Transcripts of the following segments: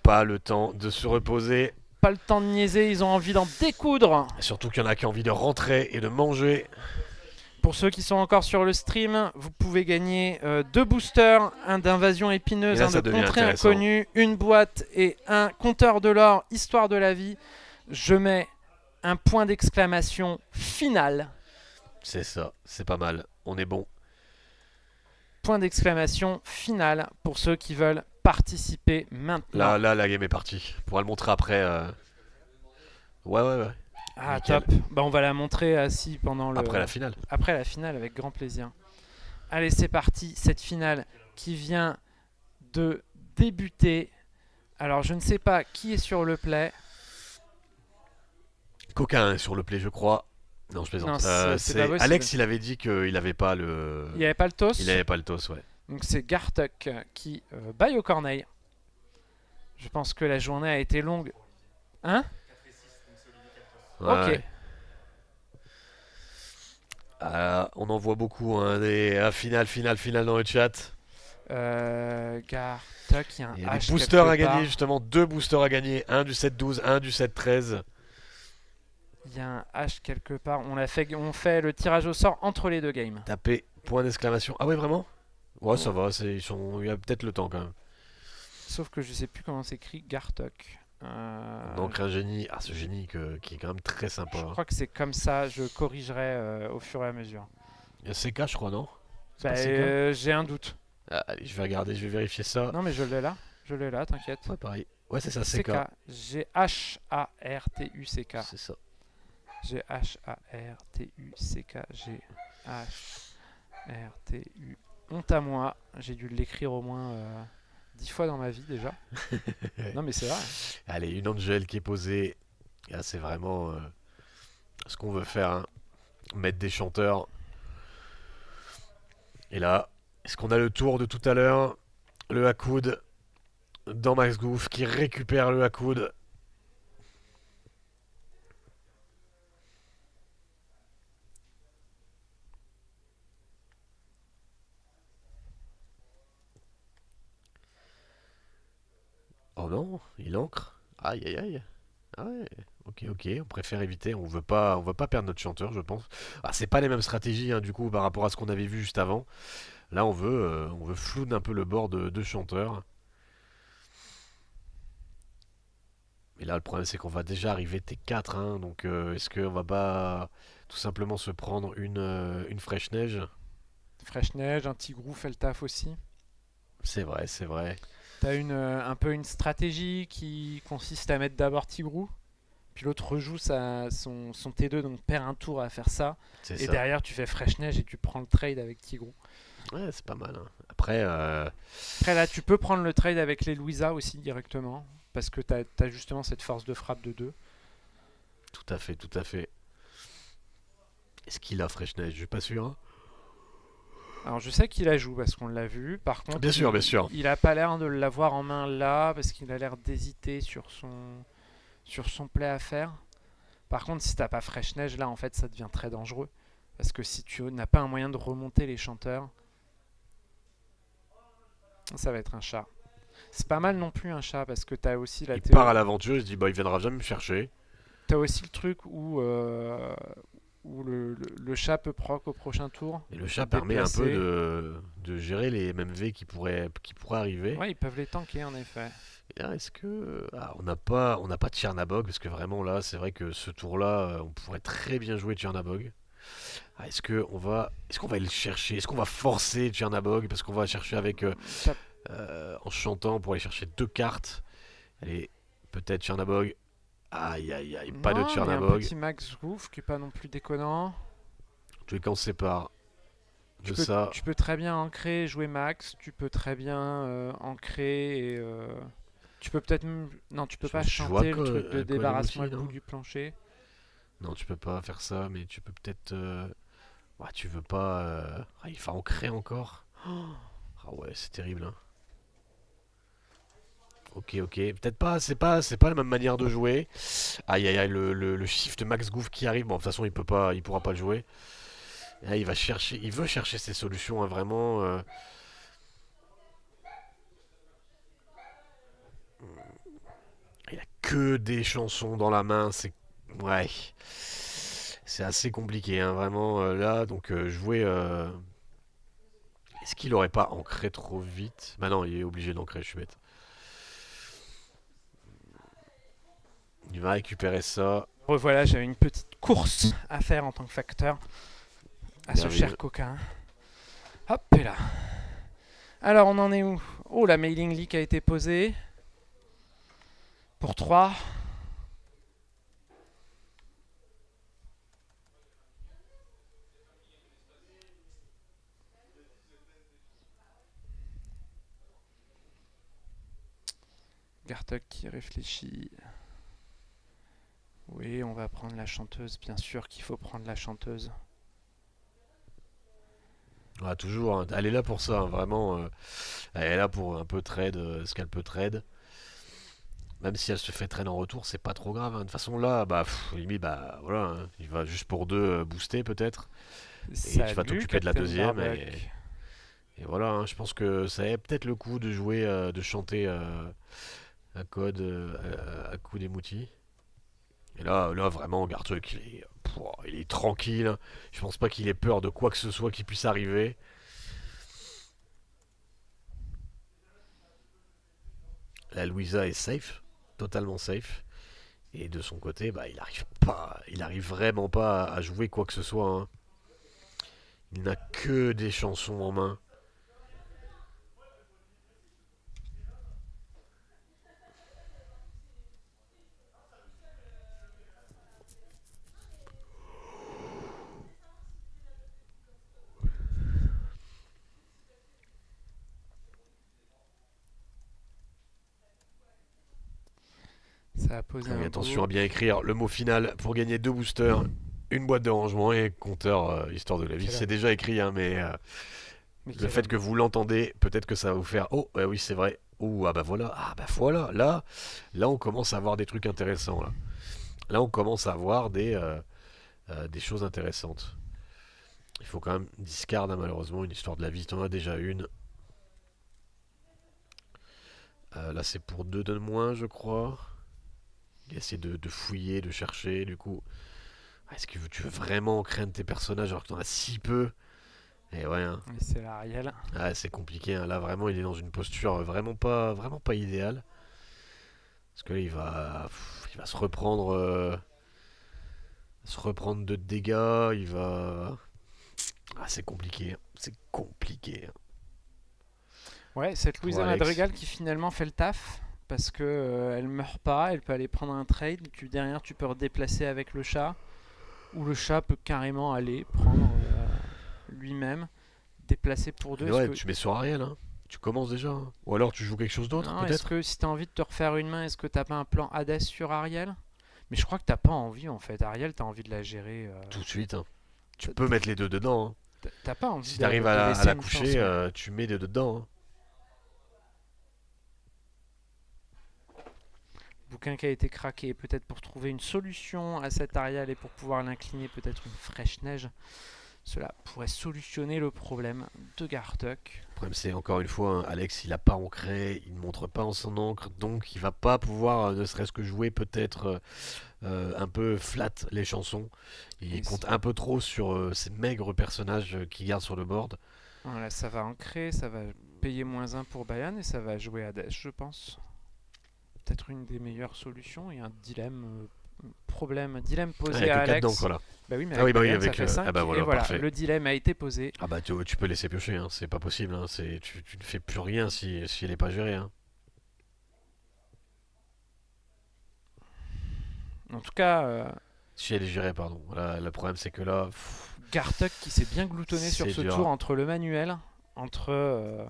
pas le temps de se reposer. Pas le temps de niaiser, ils ont envie d'en découdre. Surtout qu'il y en a qui ont envie de rentrer et de manger. Pour ceux qui sont encore sur le stream, vous pouvez gagner 2 boosters, un d'invasion épineuse, Et là, un ça de devient contrée intéressant. inconnue, une boîte et un compteur de l'or, histoire de la vie. Je mets un point d'exclamation final. C'est ça, c'est pas mal. On est bon. Point d'exclamation final pour ceux qui veulent participer maintenant. Là, la game est partie. On pourra le montrer après. Ouais. Ah, nickel. top. Bah, on va la montrer assis pendant le... Après la finale. Après la finale, avec grand plaisir. Allez, c'est parti. Cette finale qui vient de débuter. Alors, je ne sais pas qui est sur le play. Coquin est sur le play, je crois. Non, je Non, plaisante. c'est pas possible. Alex, il avait dit qu'il avait pas le. Il n'y avait pas le toss. Il avait pas le toss, ouais. Donc, c'est Gartuk qui baille au corneille. Je pense que la journée a été longue. Hein? Ouais, Ok. ouais. On en voit beaucoup, hein, des finale dans le chat. Gartuk, il y a un Il y a H des boosters quelque à gagner, part. justement, 2 boosters à gagner, un du 7-12, un du 7-13. Il y a un H quelque part. On fait le tirage au sort entre les deux games. Tapez point d'exclamation. Ah ouais, vraiment? Ouais, ça va, il y a peut-être le temps quand même. Sauf que je sais plus comment s'écrit Gartok. Donc un génie, ce génie qui est quand même très Je sympa. crois que c'est comme ça. Je corrigerai au fur et à mesure. Il y a CK, je crois, non? C'est Bah, pas CK? j'ai un doute. Allez, je vais regarder, je vais vérifier ça. Non, mais je l'ai là. Je l'ai là, t'inquiète. Ouais, pareil. Ouais, c'est ça, CK. CK. G-H-A-R-T-U-C-K. C'est ça. G-H-A-R-T-U-C-K. G-H-R-T-U. Honte à moi. J'ai dû l'écrire au moins 10 fois dans ma vie déjà. Non, mais c'est vrai. Allez, une Angel qui est posée. Là, c'est vraiment ce qu'on veut faire, hein. Mettre des chanteurs. Et là, est-ce qu'on a le tour de tout à l'heure? Le Hakoud dans Max Goof qui récupère le Hakoud. Oh non, il ancre. Aïe aïe aïe. Ah ouais, ok, on préfère éviter, on veut pas perdre notre chanteur, je pense. Ah, c'est pas les mêmes stratégies, hein, du coup, par rapport à ce qu'on avait vu juste avant. Là, on veut flouder un peu le bord de chanteur. Mais là, le problème, c'est qu'on va déjà arriver T4, hein, donc est-ce qu'on va pas tout simplement se prendre une fraîche neige? Fraîche neige, un Tigrou fait le taf aussi. C'est vrai, c'est vrai. T'as un peu une stratégie qui consiste à mettre d'abord Tigrou, puis l'autre rejoue son T2, donc perd un tour à faire ça. C'est Et ça. derrière, tu fais Fresh Neige et tu prends le trade avec Tigrou. Ouais, c'est pas mal, hein. Après, Après, là, tu peux prendre le trade avec les Louisa aussi directement, parce que t'as justement cette force de frappe de 2. tout à fait, tout à fait. Est-ce qu'il a fraîche neige? Je suis pas sûr, hein. Alors, je sais qu'il la joue parce qu'on l'a vu. Par contre, Bien sûr, bien sûr. il a pas l'air de l'avoir en main là, parce qu'il a l'air d'hésiter sur son play à faire. Par contre, si t'as pas Fresh Neige, là, en fait, ça devient très dangereux. Parce que si tu n'as pas un moyen de remonter les chanteurs, ça va être un chat. C'est pas mal non plus un chat, parce que t'as aussi la Il part à théorie. l'aventure, il se dit bah il viendra jamais me chercher. T'as aussi le truc où le chat peut proc au prochain tour. Et le Se chat permet un peu déplacer. de gérer les MMV qui pourraient arriver. Ouais, ils peuvent les tanker en effet. Et là, est-ce que. On n'a pas de Tchernabog, parce que vraiment là, c'est vrai que ce tour-là, on pourrait très bien jouer Tchernabog. Est-ce qu'on va aller le chercher? Est-ce qu'on va forcer Tchernabog? Parce qu'on va chercher avec. T'as- En chantant pour aller chercher 2 cartes. Allez, peut-être Tchernabog. Aïe aïe aïe, pas de Non, mais un Tchernabog. petit Max Roof qui est pas non plus déconnant. Tous les cas, on se sépare Tu de peux, ça. tu peux très bien ancrer et jouer Max. Tu peux très bien ancrer et. Tu peux peut-être. Non, tu peux pas Je vois chanter le truc de Golem aussi, débarrasse-moi le bout non? du plancher. Non, tu peux pas faire ça, mais tu peux peut-être. Ouais, tu veux pas. Il faut ancrer encore. Ah ouais, c'est terrible, hein. Ok. Peut-être pas, c'est pas la même manière de jouer. Aïe aïe aïe, le shift Max Goof qui arrive. Bon, de toute façon, il pourra pas le jouer. Et là, il veut chercher ses solutions, hein, vraiment. Il a que des chansons dans la main, c'est... Ouais. C'est assez compliqué, hein, vraiment, là. Donc, jouer... Est-ce qu'il aurait pas ancré trop vite? Bah non, il est obligé d'ancrer, je suis bête. Il va récupérer ça. Revoilà, j'avais une petite course à faire en tant que facteur à ce cher Merveilleux. coquin. Hop, et là. Alors, on en est où? Oh, la mailing leak a été posée. Pour 3. Gartok qui réfléchit. Oui, on va prendre la chanteuse. Bien sûr qu'il faut prendre la chanteuse. Ah, toujours, hein. Elle est là pour ça, hein, vraiment. Elle est là pour un peu trade, ce qu'elle peut trade. Même si elle se fait trade en retour, c'est pas trop grave, hein. De toute façon, là, bah, limite, bah, voilà, hein. Il va juste pour deux booster, peut-être. Et tu vas Salut, t'occuper de la Captain deuxième. Barbuck. Et voilà, hein. Je pense que ça avait peut-être le coup de jouer, de chanter un code à coup d'émouti. Et là, vraiment, Garthok, il est tranquille, hein. Je pense pas qu'il ait peur de quoi que ce soit qui puisse arriver. La Louisa est safe, totalement safe. Et de son côté, bah, il arrive vraiment pas à jouer quoi que ce soit, hein. Il n'a que des chansons en main. Ça a posé Ah oui, un attention à book. bien écrire le mot final pour gagner deux boosters, une boîte de rangement et compteur histoire de la vie. Quelle C'est heure? déjà écrit, hein, mais Mais le quelle fait heure? que vous l'entendez, peut-être que ça va vous faire oh, ouais, oui, c'est vrai. Oh, ah bah voilà, là, on commence à avoir des trucs intéressants là. Là, on commence à avoir des choses intéressantes. Il faut quand même discard, hein, malheureusement, une histoire de la vie. T'en as déjà une. Là, c'est pour deux de moins, je crois. Il essaie de fouiller, de chercher, du coup. Est-ce que tu veux vraiment craindre tes personnages alors que t'en as si peu? Et ouais, hein. Et c'est l'Ariel. Ah, c'est compliqué, hein. Là, vraiment, il est dans une posture vraiment pas idéale. Parce que là, il va se reprendre de dégâts. Il va. Ah, c'est compliqué, hein. C'est compliqué, hein. Ouais, cette Pour Louisa Alex. Madrigal qui finalement fait le taf. Parce que elle meurt pas, elle peut aller prendre un trade. Derrière, tu peux redéplacer avec le chat. Ou le chat peut carrément aller prendre lui-même. Déplacer pour deux. Mais ouais, tu mets sur Ariel, hein. Tu commences déjà, hein. Ou alors tu joues quelque chose d'autre, Non, est-ce peut-être? que si t'as envie de te refaire une main, est-ce que t'as pas un plan Hades sur Ariel? Mais je crois que t'as pas envie en fait. Ariel, t'as envie de la gérer. Tout de suite, hein. Tu peux mettre les deux dedans, hein. T'as pas envie Si t'arrives de à laisser la une chance, coucher, ouais. tu mets les deux dedans, hein. Bouquin qui a été craqué, peut-être pour trouver une solution à cet Ariel et pour pouvoir l'incliner, peut-être une fraîche neige. Cela pourrait solutionner le problème de Garthok. Le problème, c'est encore une fois, hein, Alex, il a pas ancré, il ne montre pas en son encre, donc il va pas pouvoir, ne serait-ce que jouer peut-être un peu flat les chansons. Il Et compte un peu trop sur ces maigres personnages qu'il garde sur le board. voilà, ça va ancrer, ça va payer -1 pour Bayern et ça va jouer Hades, je pense. Peut-être une des meilleures solutions et un dilemme Ah, il posé n'y a que à 4 d'encre Alex. là. Bah oui, mais Ah avec oui, bah oui, Bayern, ça avec. fait Ah bah 5. Et voilà, voilà, parfait. le dilemme a été posé. Ah bah tu peux laisser piocher, hein, c'est pas possible, hein, tu ne fais plus rien si elle n'est pas gérée, hein. En tout cas, Si elle est gérée, pardon. Voilà, le problème c'est que là, Garthok qui s'est bien gloutonné sur c'est ce tour dur. entre le manuel, entre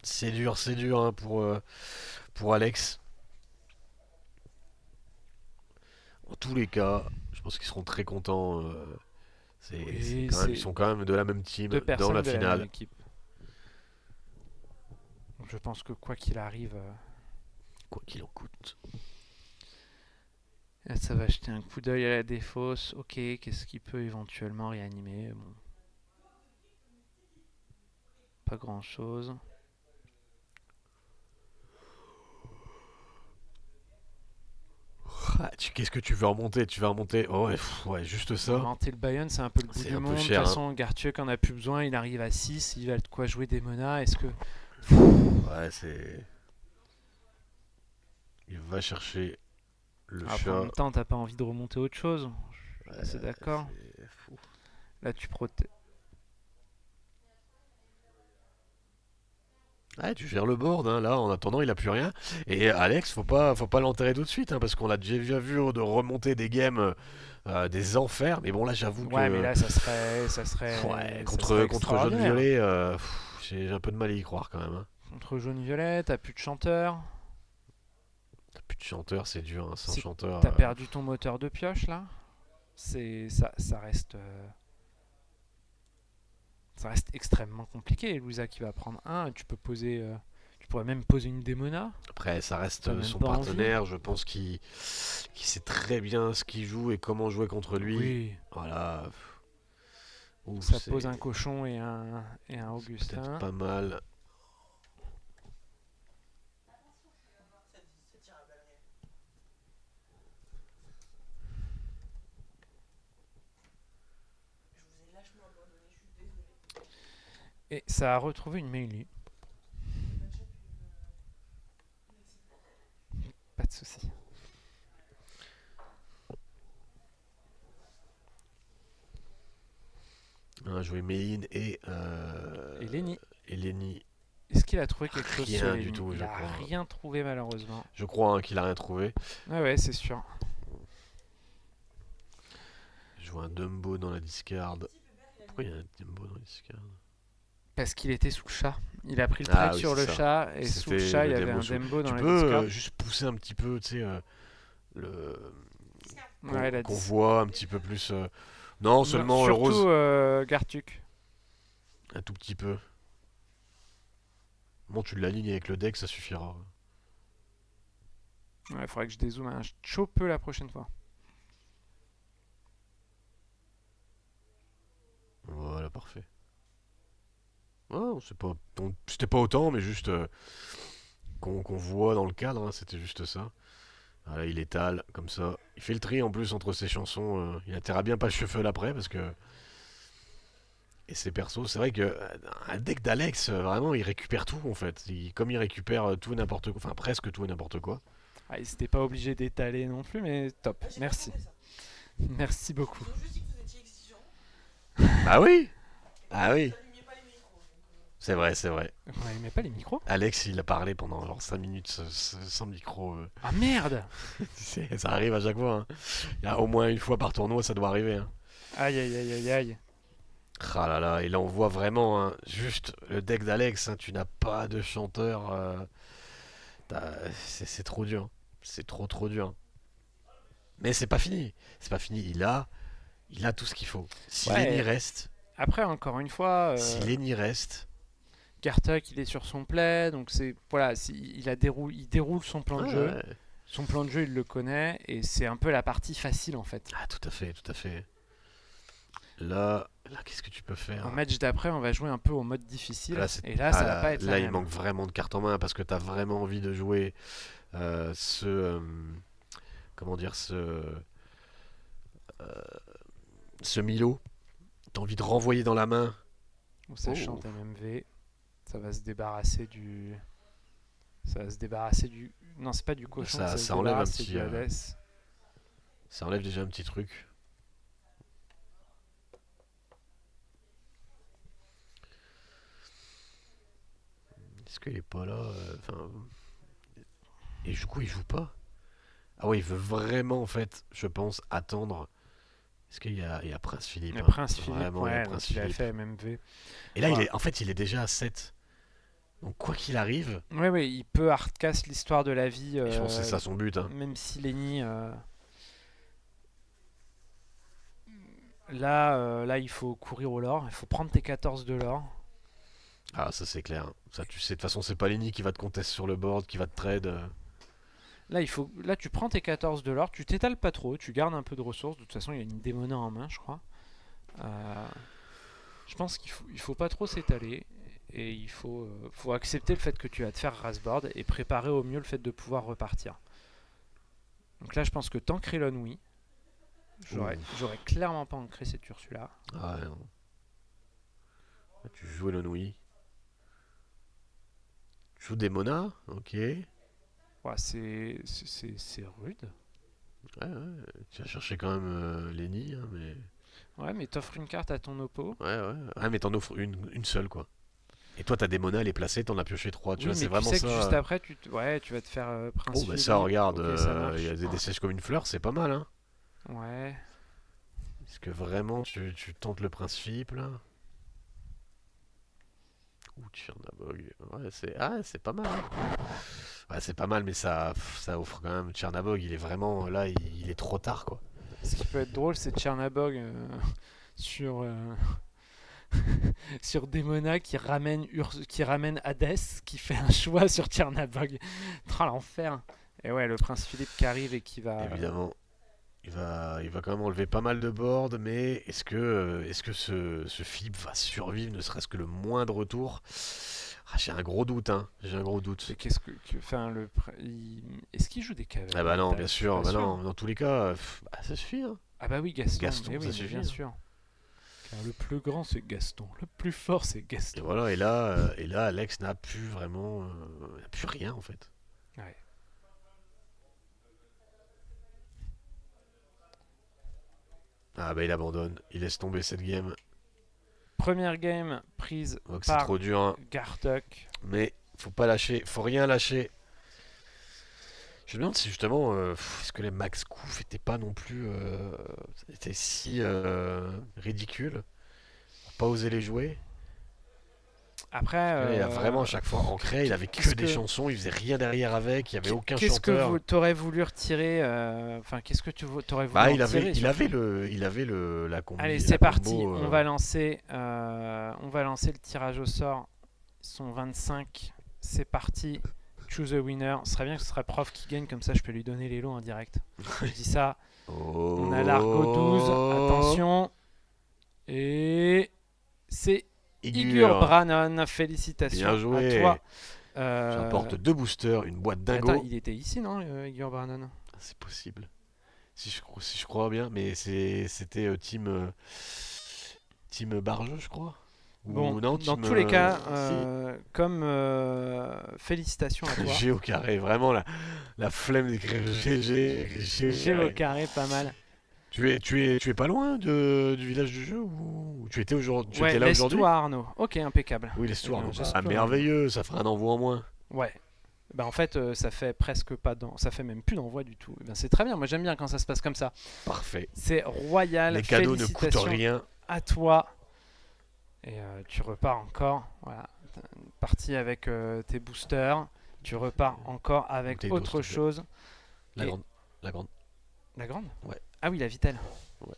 C'est dur hein, pour Alex. En tous les cas, je pense qu'ils seront très contents. C'est oui, quand même, ils c'est sont quand même de la même deux team dans la personnes de la même finale. équipe. Donc je pense que quoi qu'il arrive, Quoi qu'il en coûte. ça va jeter un coup d'œil à la défausse. Ok, qu'est-ce qui peut éventuellement réanimer? Bon, pas grand chose. Qu'est-ce que tu veux remonter? Tu vas remonter. Oh, ouais, ouais, juste ça. Augmenter le Bayonne, c'est un peu le bout C'est du un peu monde. De toute cher, hein. façon, Garthieuk en a plus besoin. Il arrive à 6. Il a de quoi jouer des menas. Est-ce que. Ouais, c'est. Il va chercher le Après, en chat. même temps, t'as pas envie de remonter autre chose. Je suis assez d'accord. C'est fou. Là, tu protèges. Ouais, tu gères le board, hein, là, en attendant, il a plus rien. Et Alex, faut pas l'enterrer tout de suite, hein, parce qu'on l'a déjà vu de remonter des games, des enfers. Mais bon, là, j'avoue Ouais, mais que, là, ouais, ça serait contre jaune extraordinaire. violet, j'ai un peu de mal à y croire quand même, hein. Contre jaune-violet, t'as plus de chanteur. T'as plus de chanteur, c'est dur, hein, sans Si chanteur. t'as perdu ton moteur de pioche, là, ça reste. Ça reste extrêmement compliqué. Louisa qui va prendre un. Tu pourrais même poser une démona. Après, ça reste T'as même son pas envie. partenaire, je pense qu'il sait très bien ce qu'il joue et comment jouer contre lui. Oui. Voilà. Ouf, Ça pose c'est un cochon et un peut-être Augustin. pas mal. Et ça a retrouvé une Meili. Pas de souci. On a joué Mein Et Lenny. et Lenny. Est-ce qu'il a trouvé quelque chose sur Rien du Lenny? tout, Il je a crois. rien trouvé malheureusement. Je crois, hein, qu'il a rien trouvé. Ah ouais, c'est sûr. Je vois un Dumbo dans la discard. Pourquoi il y a un Dumbo dans la discard? Parce qu'il était sous le chat. Il a pris le Ah trade oui, sur c'est le ça. chat et sous le C'était chat il le y avait Dembo un sous. Dembo dans Tu la peux discard. juste pousser un petit peu, tu sais, le Ouais, qu'on voit un petit peu plus. Non, Non, seulement surtout Rose, Garthuk. un tout petit peu. Bon, tu l'alignes avec le deck, ça suffira. Ouais, il faudrait que je dézoome un chaud peu la prochaine fois. Voilà, parfait. Ouais, c'était pas autant, mais juste qu'on voit dans le cadre, hein, c'était juste ça. Voilà, il étale comme ça. Il fait le tri en plus entre ses chansons. Il a intérêt à bien pas shuffle après parce que. Et ses persos, c'est vrai que un deck d'Alex, vraiment, il récupère tout en fait. Comme il récupère tout et n'importe quoi, enfin presque tout et n'importe quoi. Ah, ils n'étaient pas obligés d'étaler non plus, mais top. Merci. Merci beaucoup. Ah oui. Ah oui. C'est vrai, c'est vrai. Ouais, il met pas les micros. Alex, il a parlé pendant genre 5 minutes sans micro. Ah merde. Ça arrive à chaque fois, hein. Il y a au moins une fois par tournoi, ça doit arriver, hein. Aïe aïe aïe aïe aïe. Ah là là, et là on voit vraiment, hein, juste le deck d'Alex, hein, tu n'as pas de chanteur. C'est trop dur. C'est trop dur. Mais c'est pas fini. C'est pas fini. Il a tout ce qu'il faut. Si Lenny Ouais. reste, Après encore une fois, si Lenny reste, Kartuk il est sur son play, donc c'est voilà, il déroule son plan de ouais, jeu. ouais. Son plan de jeu il le connaît et c'est un peu la partie facile en fait. Ah, tout à fait, tout à fait. Là, qu'est-ce que tu peux En faire? match d'après, on va jouer un peu au mode difficile Là, et là ça va pas ah, être la là, il même. manque vraiment de cartes en main parce que t'as vraiment envie de jouer comment dire, ce Milo. T'as envie de renvoyer dans la main. Ou ça Oh, chante MMV, ça va se débarrasser du ça va se débarrasser du non, c'est pas du cochon, ça, ça se ça enlève un débarrasse, c'est petit, du Hades. ça enlève déjà un petit truc. Est-ce qu'il est pas là? Enfin, et du coup, il joue pas. Ah ouais, il veut vraiment, en fait, je pense, attendre. Est-ce il y a Prince Philippe, Mais hein. Prince Philippe, Vraiment, il y a ouais, Prince donc il a Philippe. fait MMV. Et là, Ouais. en fait, il est déjà à 7. Donc, quoi qu'il arrive, Ouais, ouais, il peut hardcast l'histoire de la vie, et je pense que c'est ça son but, hein. même si Lenny. Là, il faut courir au lore, il faut prendre tes 14 de l'or. Ah, ça c'est clair. Ça, tu sais, de toute façon, c'est pas Lenny qui va te contester sur le board, qui va te trade. Là, tu prends tes 14 de l'or, tu t'étales pas trop, tu gardes un peu de ressources. De toute façon, il y a une démona en main, je crois. Euh, je pense il faut pas trop s'étaler. Et faut accepter le fait que tu vas te faire rasboard et préparer au mieux le fait de pouvoir repartir. Donc là, je pense que Tancrelon, oui. Ouh. J'aurais clairement pas ancré cette Ursula. Ah ouais, non. Tu joues Elonui. Tu joues Demona, ok. Ouais, Ouais, c'est rude. ouais. Tu vas chercher quand même Lenny, hein, mais. Ouais, mais t'offres une carte à ton oppo. Ouais, ouais. Ah, mais t'en offres une seule, quoi. Et toi, ta Demona, elle est placée, t'en as pioché trois. Tu Oui, vois, c'est mais tu vraiment sais que ça. juste après, ouais, tu vas te faire Oh, Prince bah ça, Philippe. regarde, Ok, ça il y marche. a des sèches comme une fleur, c'est pas mal, hein. Ouais. Est-ce que vraiment tu tentes le Prince Philippe, là? Ou Tchernabog. Ouais, c'est pas mal, hein. Ouais, c'est pas mal, mais ça offre quand même. Tchernabog, il est vraiment. Là, il est trop tard, quoi. Ce qui peut être drôle, c'est Tchernabog sur, sur Demona qui ramène Hades, qui fait un choix sur Tchernabog. Oh, l'enfer. Et ouais, le prince Philippe qui arrive et qui va. Évidemment. Il va quand même enlever pas mal de board, mais est-ce que ce Philippe va survivre, ne serait-ce que le moindre tour? Ah, j'ai un gros doute, hein. J'ai un gros Et doute. qu'est-ce enfin, est-ce qu'il joue des Ah cavaliers bah de non, bien base? Je suis sûr, pas bah sûr. non. Dans tous les cas, bah, ça suffit, hein. Ah bah oui, Gaston. Mais Gaston, ça oui, mais suffit, bien hein. sûr. Car le plus grand, c'est Gaston. Le plus fort, c'est Et Gaston. voilà, et là, Alex n'a plus vraiment, n'a plus rien en fait. Ouais. Ah bah il abandonne, il laisse tomber cette game. Première game prise On voit que c'est par trop dur, hein. Gardock. Mais faut pas lâcher, faut rien lâcher. Je me demande si justement, est-ce que les max coups étaient pas non plus, étaient si ridicules, pour pas oser les jouer. Après, Parce que là, il a vraiment à chaque fois ancré, il avait que qu'est-ce des que chansons, il faisait rien derrière avec, il y avait aucun qu'est-ce que chanteur. t'aurais voulu retirer Enfin, qu'est-ce que t'aurais voulu Bah en tirer surtout? il avait la Allez, combi, c'est la parti. combo. On va lancer le tirage au sort. Ils sont 25. C'est parti. Choose a winner. Ce serait bien que ce soit prof qui gagne, comme ça je peux lui donner les lots en direct. Je dis ça. On a l'Argo 12. Oh, Attention. Et c'est Igur Igur, Brannon. bien Félicitations à toi. joué. Euh, J'apporte deux boosters, une boîte mais attends, dingo. il était ici, non, Igur Brannon? Ah, c'est possible. Si je crois bien, mais c'était team Barjeux, je crois. Bon, Ou non, dans team tous les cas, si. comme félicitations à toi. G au carré, vraiment la flemme d'écrire G au J'ai au carré. carré pas mal. Tu es pas loin du village du jeu ou tu étais aujourd'hui, tu Ouais, étais là aujourd'hui? laisse-toi Arnaud. Ok, impeccable. Oui, Eh l'histoire. bien, Ah, j'espère. merveilleux, ça fera un envoi en moins. Ouais. Bah en fait, ça fait presque pas ça fait même plus d'envoi du tout. Eh bien, c'est très bien. Moi, j'aime bien quand ça se passe comme ça. Parfait. C'est royal. Les cadeaux ne coûtent Félicitations rien. à toi. Et tu repars encore. Voilà. T'as une partie avec tes boosters. Tu repars encore avec Bouteille d'eau, s'il autre te plaît. chose. La Et grande. La grande. la grande. Ouais, Ah oui, la vitelle. ouais,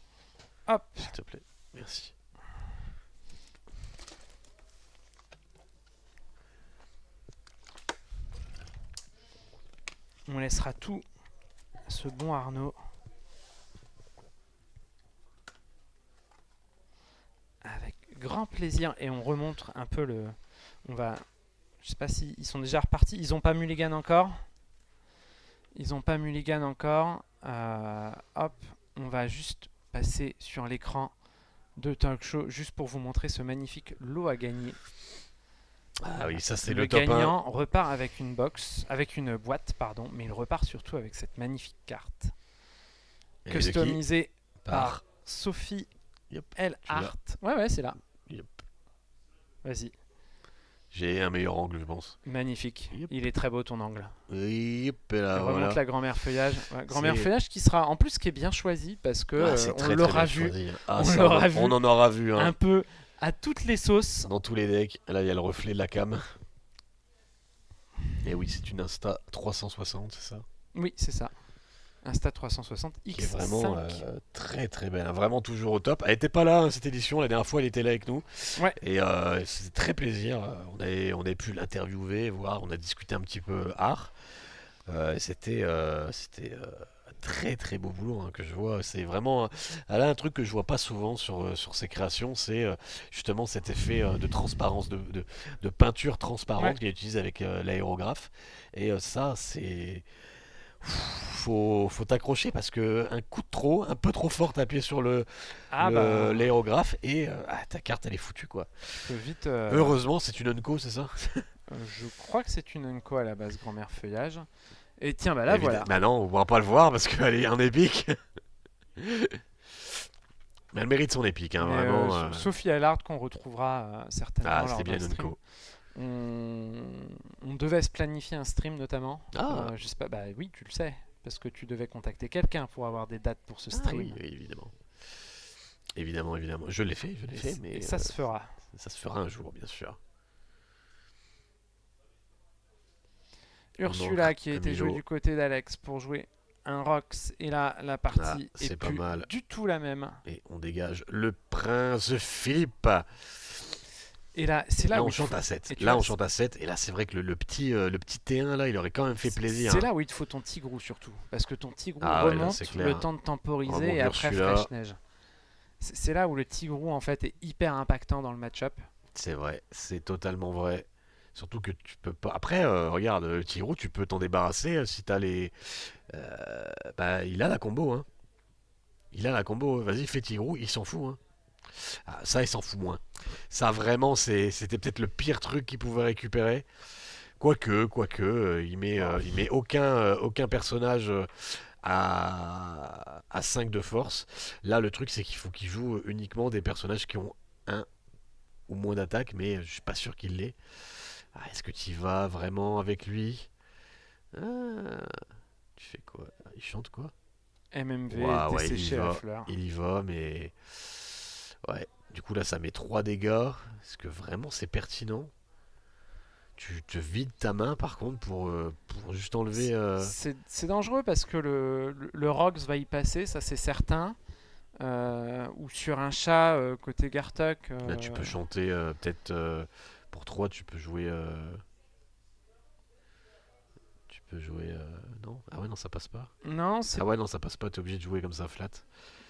Hop. s'il te plaît. Merci. On laissera tout à ce bon Arnaud. Avec grand plaisir. Et on remonte un peu le. On va. Je sais pas si ils sont déjà repartis. Ils ont pas mulligan encore. Ils ont pas mulligan encore. Hop. On va juste passer sur l'écran de Talk Show juste pour vous montrer ce magnifique lot à gagner. Ah oui, ça c'est Le le top 1. gagnant repart avec une box, avec une boîte, pardon, mais il repart surtout avec cette magnifique carte Et de qui? customisée par Par. Sophie Yep, L. tu l'as. Hart. Ouais, c'est là. Yep. Vas-y. J'ai un meilleur angle, je pense. Magnifique. Yep. Il est très beau ton angle. Yep, et là, Et remonte voilà. la grand-mère feuillage. Ouais, grand-mère C'est- feuillage qui sera en plus qui est bien choisi parce que Ah, c'est on très l'aura très bien vu choisi. Ah, on ça, l'aura vu on en aura vu, un hein. peu à toutes les sauces. Dans tous les decks. Là, il y a le reflet de la cam. Et oui, c'est une Insta 360, c'est ça? Oui, c'est ça. Insta 360 Qui est X5. vraiment très très belle, hein. Vraiment toujours au top. Elle était pas là, hein, cette édition, la dernière fois elle était là avec nous. Ouais. Et c'était très plaisir. On avait pu l'interviewer, voir, on a discuté un petit peu art. Et c'était un très très beau boulot, hein, que je vois. C'est vraiment. Elle a un truc que je vois pas souvent sur ses créations, c'est justement cet effet de transparence, de peinture transparente Ouais. qu'elle utilise avec l'aérographe. Et ça, c'est. faut t'accrocher parce que un coup de trop, un peu trop fort, t'appuies sur Ah bah, l'aérographe et ta carte elle est foutue quoi. tu peux vite. Heureusement, c'est une Unco, c'est ça? Je crois que c'est une Unco à la base, grand-mère feuillage. Et tiens, bah là Évidemment. voilà. Bah non, on pourra pas le voir parce qu'elle est un épique. Mais elle mérite son épique, hein, Mais vraiment. Sophie Allard, qu'on retrouvera Ah, certainement c'était lors bien d'un une stream. Unco. On... on devait se planifier un stream notamment. Ah, Je sais pas, bah oui, tu le sais. Parce que tu devais contacter quelqu'un pour avoir des dates pour ce ah oui, stream. oui, évidemment. Évidemment, évidemment. Je l'ai fait, Et mais ça se fera. ça se fera un jour, bien sûr. On Ursula ancre qui a un été jouée Milo. du côté d'Alex pour jouer un Rox. Et là, la Ah, partie est c'est pas plus mal. du tout la même. Et on dégage le prince Philippe. Et là, c'est là Là, où on il chante faut. à 7. Et tu Là, vois, on chante à 7. Et là, c'est vrai que le petit T1, là, il aurait quand même fait plaisir, c'est hein. là où il te faut ton Tigrou surtout. Parce que ton Tigrou Ah ouais, là, c'est remonte le clair. temps de temporiser Remonte et après l'Ursula. Fresh-Neige. C'est là où le Tigrou en fait est hyper impactant dans le match-up. C'est vrai, c'est totalement vrai. Surtout que tu peux pas. Après, regarde, le Tiro, tu peux t'en débarrasser si t'as les. Bah, il a la combo, hein. Il a la combo. Vas-y, fais Tigrou, il s'en fout, hein. Ah, ça, il s'en fout moins. Ça, vraiment, c'était peut-être le pire truc qu'il pouvait récupérer. Quoique, il met aucun personnage à 5 de force. Là, le truc, c'est qu'il faut qu'il joue uniquement des personnages qui ont un ou moins d'attaque, mais je suis pas sûr qu'il l'ait. Ah, est-ce que tu y vas vraiment avec lui? Ah, tu fais quoi? Il chante quoi? MMV Waouh, ouais, desséché à fleur. il y va, mais ouais. Du coup là, ça met 3 dégâts. Est-ce que vraiment c'est pertinent? Tu te vides ta main par contre pour juste enlever. C'est dangereux parce que le Rox va y passer, ça c'est certain. Ou sur un chat côté Gartok. Là, tu peux chanter peut-être pour 3 tu peux jouer. Tu peux jouer. Non? Ah ouais, non, ça passe pas. Non, c'est Ah ouais, non, ça passe pas. T'es obligé de jouer comme ça flat.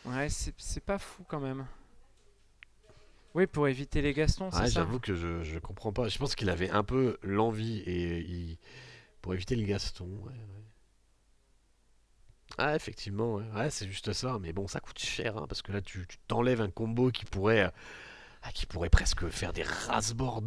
ouais, c'est pas fou quand même. Oui, pour éviter les Gastons, c'est Ah, ça. j'avoue que je comprends pas. Je pense qu'il avait un peu l'envie pour éviter le Gaston. Ouais. Ah, effectivement, ouais. Ouais, c'est juste ça. Mais bon, ça coûte cher, hein, parce que là, tu t'enlèves un combo qui pourrait presque faire des rasboards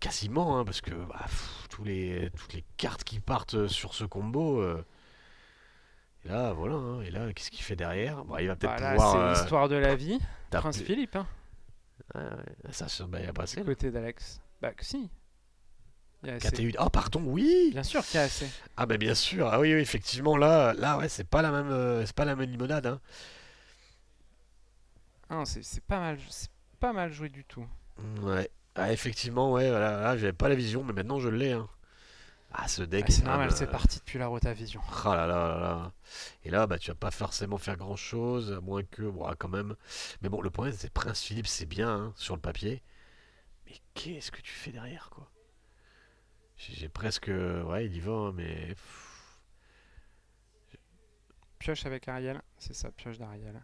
quasiment, hein, parce que bah, toutes les cartes qui partent sur ce combo. Et là, voilà. Hein, et là, qu'est-ce qu'il fait derrière? Bon, il va peut-être Bah là, pouvoir c'est l'histoire de la vie. Prince taper. Philippe, hein, Ouais, ouais. Ça, bah, il a du passé là. côté d'Alex. Bah que si, il y a assez. KT1. Oh, pardon, oui! Bien sûr qu'il y a assez. Ah bah bien sûr, ah oui, oui effectivement là ouais c'est pas la même limonade hein. Ah non, c'est pas mal joué du tout. Ouais, ah, effectivement ouais voilà, là, j'avais pas la vision mais maintenant je l'ai hein. Ah ce Ah, deck c'est c'est un normal, c'est parti depuis la Rotavision. ah là là là là. Et là bah tu vas pas forcément faire grand chose à moins que bon ah, quand même. Mais bon le problème c'est Prince Philippe c'est bien hein, sur le papier. Mais qu'est-ce que tu fais derrière quoi? J'ai presque ouais il y va hein, mais Pioche avec Ariel, c'est ça, pioche d'Ariel.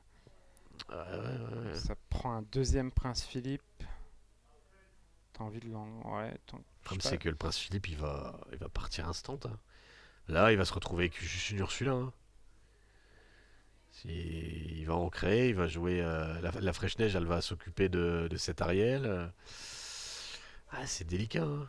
ouais, ouais, ouais. Ça prend un deuxième Prince Philippe. T'as envie de l'en. Ouais, Le je sais problème pas. c'est que le Prince Philippe il va partir instant hein. Là, il va se retrouver avec juste une Ursula, hein. Il va en créer, il va jouer. La Fraîche-Neige, elle va s'occuper de cet Ariel. Ah, c'est délicat, hein.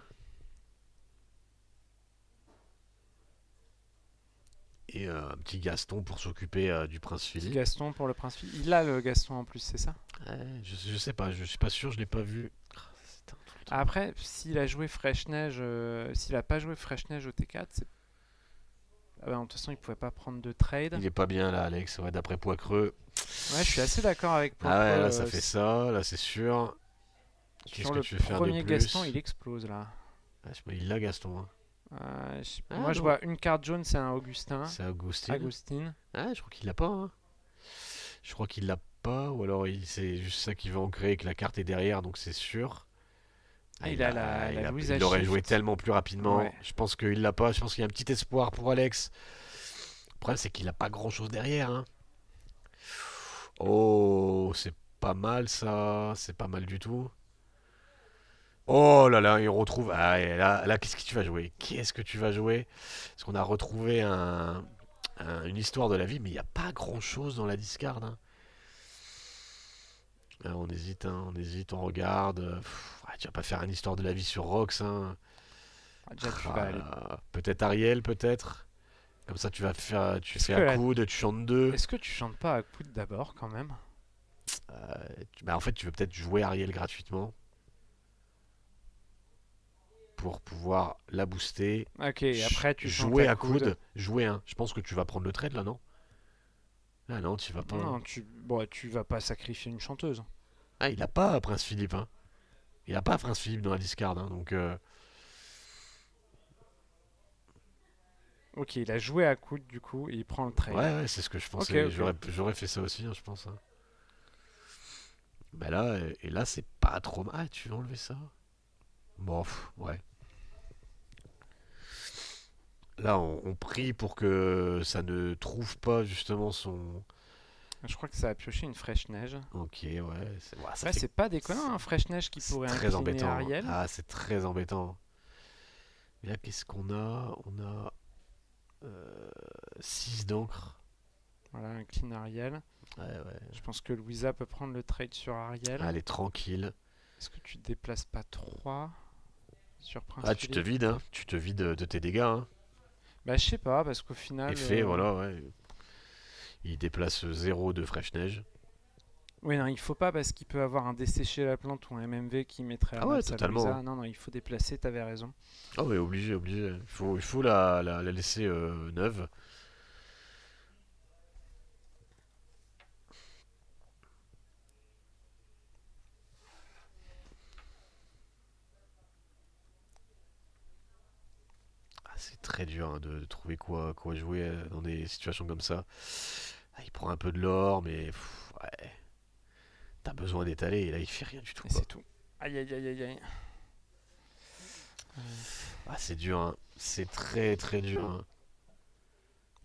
Et un petit Gaston pour s'occuper du prince Petit Philippe. Gaston pour le Prince Philippe. Il a le Gaston en plus, c'est ça. Ouais, je sais pas, je suis pas sûr, je l'ai pas vu. Ah, c'est un truc trop. Après, s'il a joué Fresh-Neige, s'il a pas joué Fresh-Neige au T4, c'est. Ah bah, de toute façon, il pouvait pas prendre de trade. Il est pas bien là, Alex, ouais, d'après Poicreux. Ouais, je suis assez d'accord avec Ah ouais, Poirot. là, ça fait ça, là, c'est sûr. Qu'est-ce Sur que le tu veux faire de premier plus? Gaston, il explose là. Ah, il l'a, Gaston, hein. Ah Moi, je non, vois une carte jaune, c'est un Augustin. c'est Augustine. Agustin. Ah, je crois qu'il l'a pas, hein. Je crois qu'il l'a pas, ou alors c'est juste ça qu'il veut en créer, que la carte est derrière, donc c'est sûr. Ah, il a la Louisa il aurait joué Shift. tellement plus rapidement. Ouais. Je pense qu'il l'a pas. Je pense qu'il y a un petit espoir pour Alex. Le problème, c'est qu'il a pas grand chose derrière, hein. Oh, c'est pas mal ça. C'est pas mal du tout. Oh là là, il retrouve. Ah, et là, qu'est-ce que tu vas jouer? Qu'est-ce que tu vas jouer? Parce qu'on a retrouvé un. une histoire de la vie, mais il n'y a pas grand-chose dans la discard, hein. On hésite, hein, on hésite, on regarde. Ouais, tu vas pas faire une histoire de la vie sur Rox, hein. Ah, déjà, tu vas Ah aller. là, peut-être Ariel, peut-être. Comme ça, tu Est-ce fais que, à la- coude, tu chantes deux. Est-ce que tu chantes pas à coude d'abord quand même? Bah, en fait, tu veux peut-être jouer Ariel gratuitement pour pouvoir la booster. Ok, et après tu chantes Jouer à à coude. coude, jouer un. Je pense que tu vas prendre le trade là, non? Ah non, tu vas pas, hein. Non, bon, tu vas pas sacrifier une chanteuse. Ah, il a pas Prince Philippe, hein. Il a pas Prince Philippe dans la discard, hein, donc Ok, il a joué à coude du coup et il prend le ouais, trade. ouais, c'est ce que je Ok, pensais. ok. J'aurais fait ça aussi, hein, je pense, hein. Bah là, et là, c'est pas trop mal. Ah, tu veux enlever ça? Bon, ouais. Là, on prie pour que ça ne trouve pas justement son. Je crois que ça a pioché une fraîche neige. Ok, ouais, ouais, ça Ouais, fait. c'est pas déconnant, un fraîche neige qui C'est pourrait très incliner embêtant, hein. Ariel. Ah, c'est très embêtant. Mais là, qu'est-ce qu'on a? On a 6 d'encre. Voilà, incline Ariel. Ouais, ouais. Je pense que Louisa peut prendre le trade sur Ariel. Ah, elle est tranquille. Est-ce que tu te déplaces pas 3 sur Prince Ah, tu te Philippe? vides, hein. Tu te vides de tes dégâts, hein. Bah, je sais pas, parce qu'au final. Effet, voilà, ouais. Il déplace 0 de fraîche neige. Oui, non, il faut pas parce qu'il peut avoir un dessécher la plante ou un MMV qui mettrait à Ah mal ouais, sa totalement, Louisa. hein. Non, non, il faut déplacer, t'avais raison. Ah ouais, obligé, obligé. Il faut la laisser neuve. Ah, c'est très dur, hein, de trouver quoi jouer dans des situations comme ça. Ah, il prend un peu de l'or, mais ouais, t'as besoin d'étaler, et là il fait rien du tout, Et quoi. c'est tout. Aïe, aïe, aïe, aïe, aïe. Ah, c'est dur, hein. C'est très très dur, hein.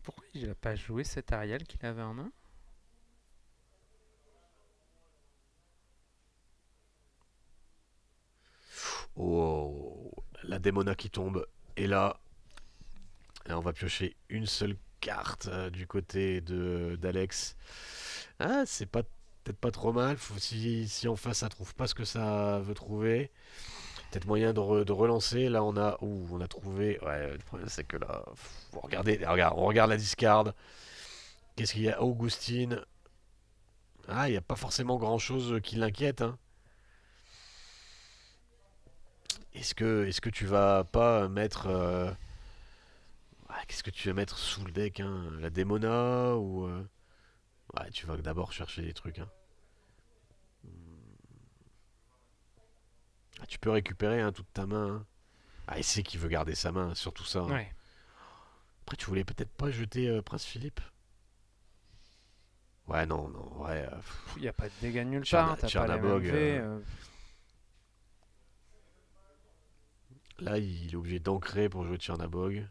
Pourquoi il a pas joué cet Ariel qu'il avait en main? Oh, la démona qui tombe. Et là, on va piocher une seule carte du côté de d'Alex. Ah, c'est pas peut-être pas trop mal. Si en face ça trouve pas ce que ça veut trouver, peut-être moyen de relancer. Là, on a trouvé. Ouais, le problème c'est que là, regardez, regarde, on regarde la discard. Qu'est-ce qu'il y a? Augustine. Ah, il n'y a pas forcément grand-chose qui l'inquiète, hein. Est-ce que tu vas pas mettre qu'est-ce que tu vas mettre sous le deck, hein? La Démona ou ouais, tu vas d'abord chercher des trucs, hein. Ah, tu peux récupérer, hein, toute ta main, hein. Ah, il sait qu'il veut garder sa main, surtout ça, hein. Ouais. Après, tu voulais peut-être pas jeter Prince Philippe. Ouais, non, non, ouais. Il n'y a pas de dégâts nulle part, hein, t'as pas les Tchernabog, MMV. là, il est obligé d'ancrer pour jouer Tchernabog.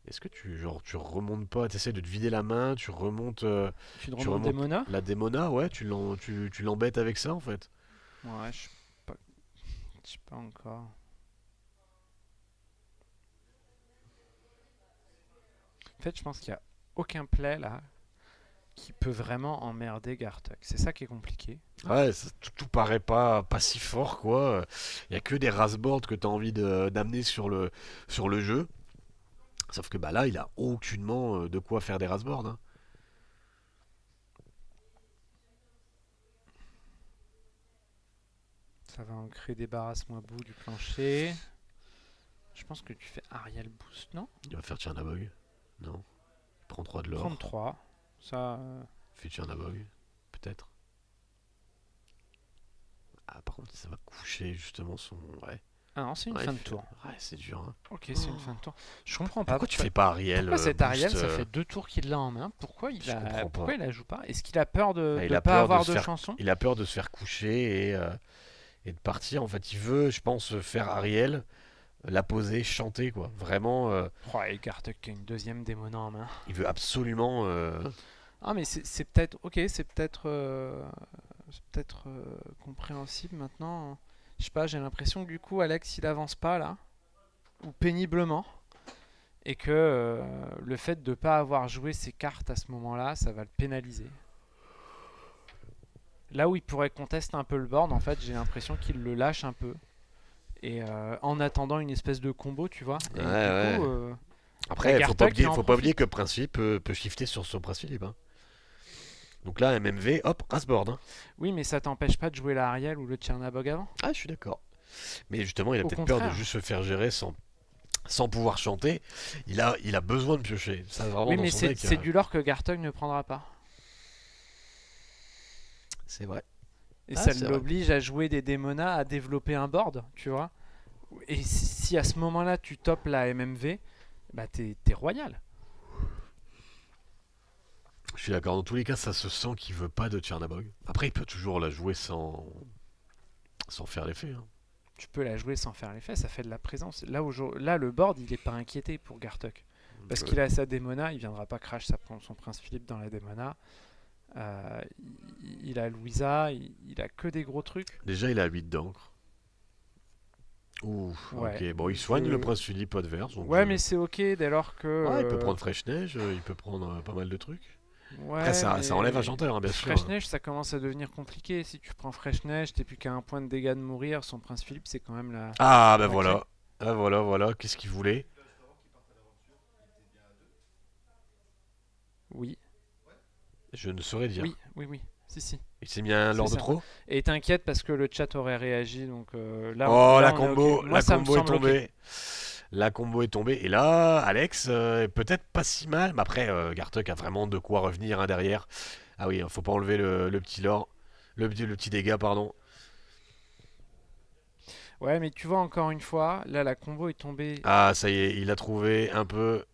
Est-ce que tu remontes pas, t'essaies de te vider la main, tu remontes, Tu te tu remontes des remontes monas? la Démona, ouais, tu l'embêtes avec ça en fait. Ouais, pas, je sais pas encore. En fait, je pense qu'il y a aucun play là qui peut vraiment emmerder Gartok. C'est ça qui est compliqué. Ouais, tout paraît pas si fort quoi. Il y a que des rasboards que t'as envie d'amener sur le jeu. Sauf que bah là, il a aucunement de quoi faire des rasboards, hein. Ça va ancrer débarrasse-moi bout du plancher. Je pense que tu fais Ariel Boost, non? Il va faire Tchernabog. Non. Il prend 3 de l'or. 33. Ça. Il fait Tchernabog. Peut-être. Ah, par contre, ça va coucher justement son. Ouais. Ah non, c'est une Ouais, fin de tour. ouais, c'est dur, hein. Ok, c'est une fin de tour. Je comprends pas. Pourquoi tu fais pas Ariel Pourquoi cet Ariel, boost ça fait 2 tours qu'il l'a en main? Pourquoi Je comprends pas. pourquoi il la joue pas? Est-ce qu'il a peur de Ah, il ne a pas peur de avoir se de faire. chanson? Il a peur de se faire coucher et de partir. En fait, il veut, je pense, faire Ariel, la poser, chanter, quoi. Vraiment, Oh, et Gartek qui a une deuxième démona en main. il veut absolument. Ah, mais c'est peut-être. Ok, c'est peut-être compréhensible maintenant. Je sais pas, j'ai l'impression que du coup, Alex, il avance pas là. Ou péniblement. et que le fait de ne pas avoir joué ses cartes à ce moment-là, ça va le pénaliser. Là où il pourrait contester un peu le board, en fait, j'ai l'impression qu'il le lâche un peu. Et en attendant une espèce de combo, tu vois. Ouais, Et du coup, ouais. bah, Après, Gartok, il en faut pas oublier que profite. Prince Philippe peut shifter sur son Prince Philippe, hein. Donc là, MMV, hop, Rasboard, hein. Oui, mais ça t'empêche pas de jouer la Ariel ou le Tchernabog avant. Ah, je suis d'accord. Mais justement, il a Au peut-être peur de contraire. juste se faire gérer sans pouvoir chanter. Il a besoin de piocher. Ça, vraiment, Oui, dans mais son deck, c'est du lore que Gartok ne prendra pas. c'est vrai. Et Ah, ça c'est vrai. l'oblige à jouer des démonas, à développer un board, tu vois. Et si à ce moment-là tu topes la MMV, bah t'es royal. Je suis d'accord. Dans tous les cas, ça se sent qu'il veut pas de Tchernabog. Après, il peut toujours la jouer sans faire l'effet, hein. Tu peux la jouer sans faire l'effet, ça fait de la présence. Là, le board, il est pas inquiété pour Gartok. Parce Ouais. qu'il a sa démona, il viendra pas crash son Prince Philippe dans la démona. Il a Louisa, il a que des gros trucs. Déjà, il a 8 d'encre. Ouh, Ouais, ok. Bon, il soigne le Prince Philippe adverse. Donc ouais, mais c'est ok dès lors que. ouais, il peut prendre Fraîche Neige, il peut prendre pas mal de trucs. Après, Ouais, ça enlève un mais chanteur, hein, bien sûr, Fresh hein. Neige, ça commence à devenir compliqué. Si tu prends Fresh Neige, t'es plus qu'à un point de dégâts de mourir. Son Prince Philippe, c'est quand même Ah, ben la clé. voilà. Ah, voilà, voilà. Qu'est-ce qu'il voulait? Oui, Je ne saurais oui, dire. oui, oui. Si, si, Il s'est mis un c'est lord de ça. trop? Et t'inquiète parce que le chat aurait réagi, donc Oh, là on est ok. Moi, la ça me combo est semble ok. tombée. La combo est tombée. Et là, Alex, est peut-être pas si mal. Mais après, Gartok a vraiment de quoi revenir, hein, derrière. Ah oui, hein, faut pas enlever le petit lore. Le petit dégât, pardon. Ouais, mais tu vois, encore une fois, là, la combo est tombée. Ah, ça y est, il a trouvé un peu.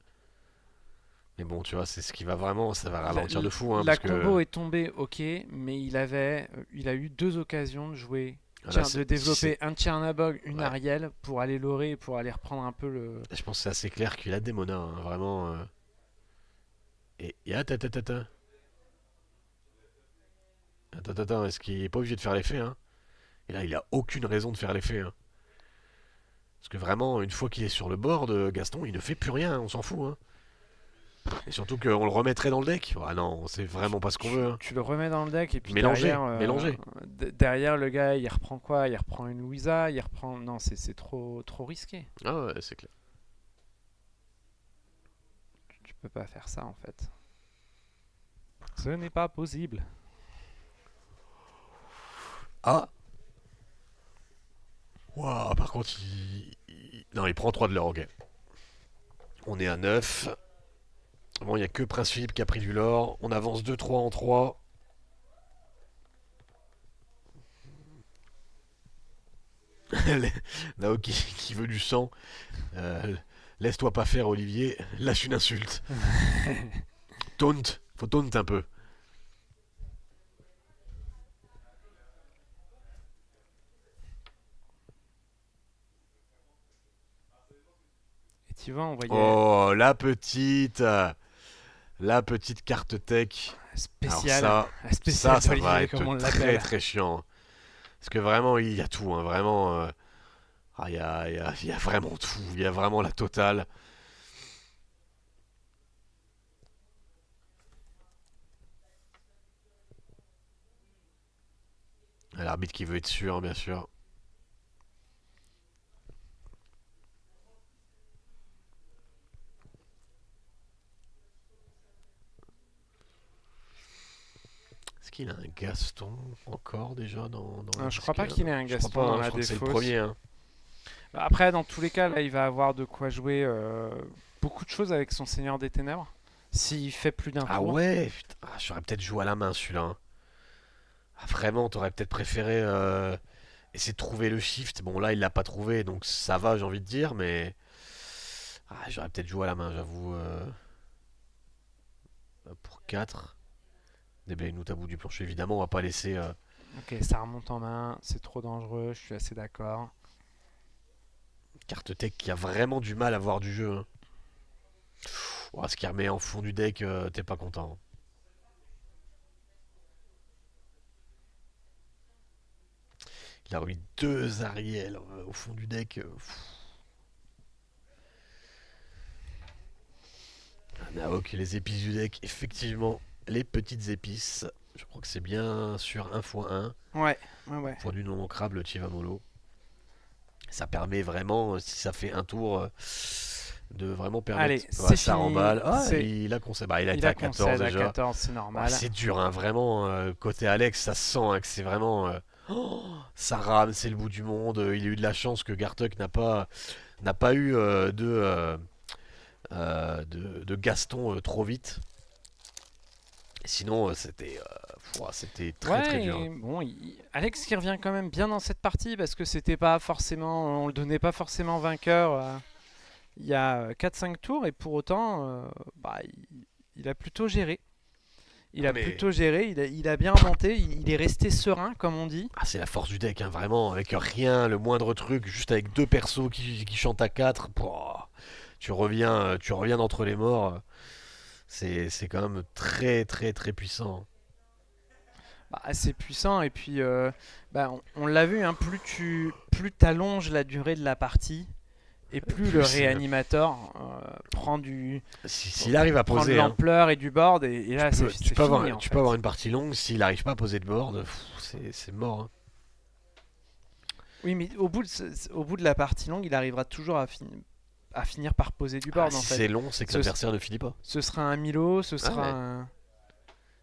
Mais bon, tu vois, c'est ce qui va vraiment. Ça va La, ralentir de fou, hein, la parce que. combo est tombée, ok, mais il a eu deux occasions de jouer, Là, tiens, de si c'est. développer un Tchernabog, une Ouais. Ariel pour aller lorer et pour aller reprendre un peu le. Je pense que c'est assez clair qu'il a des monas, hein, vraiment. Et attends, attends, attends. Attends, attends, attends, est-ce qu'il est pas obligé de faire l'effet, hein? Et là, il a aucune raison de faire l'effet, hein. Parce que vraiment, une fois qu'il est sur le board, Gaston, il ne fait plus rien, on s'en fout, hein. Et surtout qu'on le remettrait dans le deck. Ah non, c'est vraiment pas ce qu'on veut, hein. Tu le remets dans le deck et puis Mélanger, derrière, mélanger. derrière le gars, il reprend quoi? Il reprend une Louisa, il reprend. Non, c'est trop risqué. Ah ouais, c'est clair. Tu peux pas faire ça en fait. Ce n'est pas possible. Ah, waouh, par contre, non, il prend 3 de l'or, ok. On est à 9. Bon, il n'y a que Prince Philippe qui a pris du lore. On avance 2-3 en 3. Naoki qui veut du sang. Euh, Laisse-toi pas faire, Olivier. Lâche une insulte. Taunt. Faut taunt un peu. Et tu vois, on voyait Oh, la petite carte tech. Alors spécial, la spéciale ça va d'Olivier comme être on très l'appelle. très chiant. Parce que vraiment, il y a tout, hein, vraiment. Il y a vraiment tout. Il y a vraiment la totale. L'arbitre qui veut être sûr, bien sûr. Est-ce qu'il a un Gaston encore déjà dans la Je crois pas discard? qu'il ait un Je crois Gaston pas, dans hein, je la crois que c'est le défausse. premier, hein. Après, dans tous les cas, là, il va avoir de quoi jouer beaucoup de choses avec son Seigneur des Ténèbres. S'il fait plus d'un Ah tour. ouais, putain, j'aurais peut-être joué à la main celui-là, hein. Ah, vraiment, t'aurais peut-être préféré essayer de trouver le shift. Bon, là, il l'a pas trouvé, donc ça va, j'ai envie de dire, mais j'aurais peut-être joué à la main, j'avoue. Pour 4. Déblayez-nous à bout du plancher, évidemment, on va pas laisser. Ok, ça remonte en main, c'est trop dangereux, je suis assez d'accord. Carte tech qui a vraiment du mal à voir du jeu, hein. Oh, ce qui remet en fond du deck, t'es pas content. Il a remis 2 Ariel au fond du deck. Naok, les épices du deck, effectivement, les petites épices. Je crois que c'est bien sur 1x1. Ouais, ouais, ouais. Pour du non ancrable Chivamolo. Ça permet vraiment, si ça fait un tour, de vraiment permettre. Allez, Ouais, c'est ça fini. remballe. Ah, il a concédé. Bah, il a Il été a à 14 concède à déjà. 14, c'est Ouais, normal. c'est dur, hein, vraiment. Côté Alex, ça se sent hein, que c'est vraiment. Ça rame, c'est le bout du monde. Il a eu de la chance que Gartok n'a pas eu de Gaston trop vite. Sinon, c'était très très Ouais, dur, hein. et bon, Alex qui revient quand même bien dans cette partie parce que c'était pas forcément, on le donnait pas forcément vainqueur il y a 4-5 tours et pour autant, bah, il a plutôt géré. Il Ah, a mais plutôt géré, il a bien remonté, il est resté serein comme on dit. c'est la force du deck, hein, vraiment, avec rien, le moindre truc, juste avec deux persos qui chantent à 4. Tu reviens d'entre les morts. C'est quand même très très très puissant. Bah, assez puissant et puis bah, on l'a vu, hein, plus t'allonges la durée de la partie et plus le Plus c'est. réanimateur S'il arrive à prend de poser, hein, l'ampleur et du board et là c'est fini en tu peux fait. avoir une partie longue, s'il n'arrive pas à poser de board, c'est mort, hein. Oui, mais au bout de la partie longue, il arrivera toujours à finir par poser du Ah, board en si fait. c'est long, c'est que Ce, l'adversaire ne finit pas. ce sera un Milo, ce Ah sera ouais, un...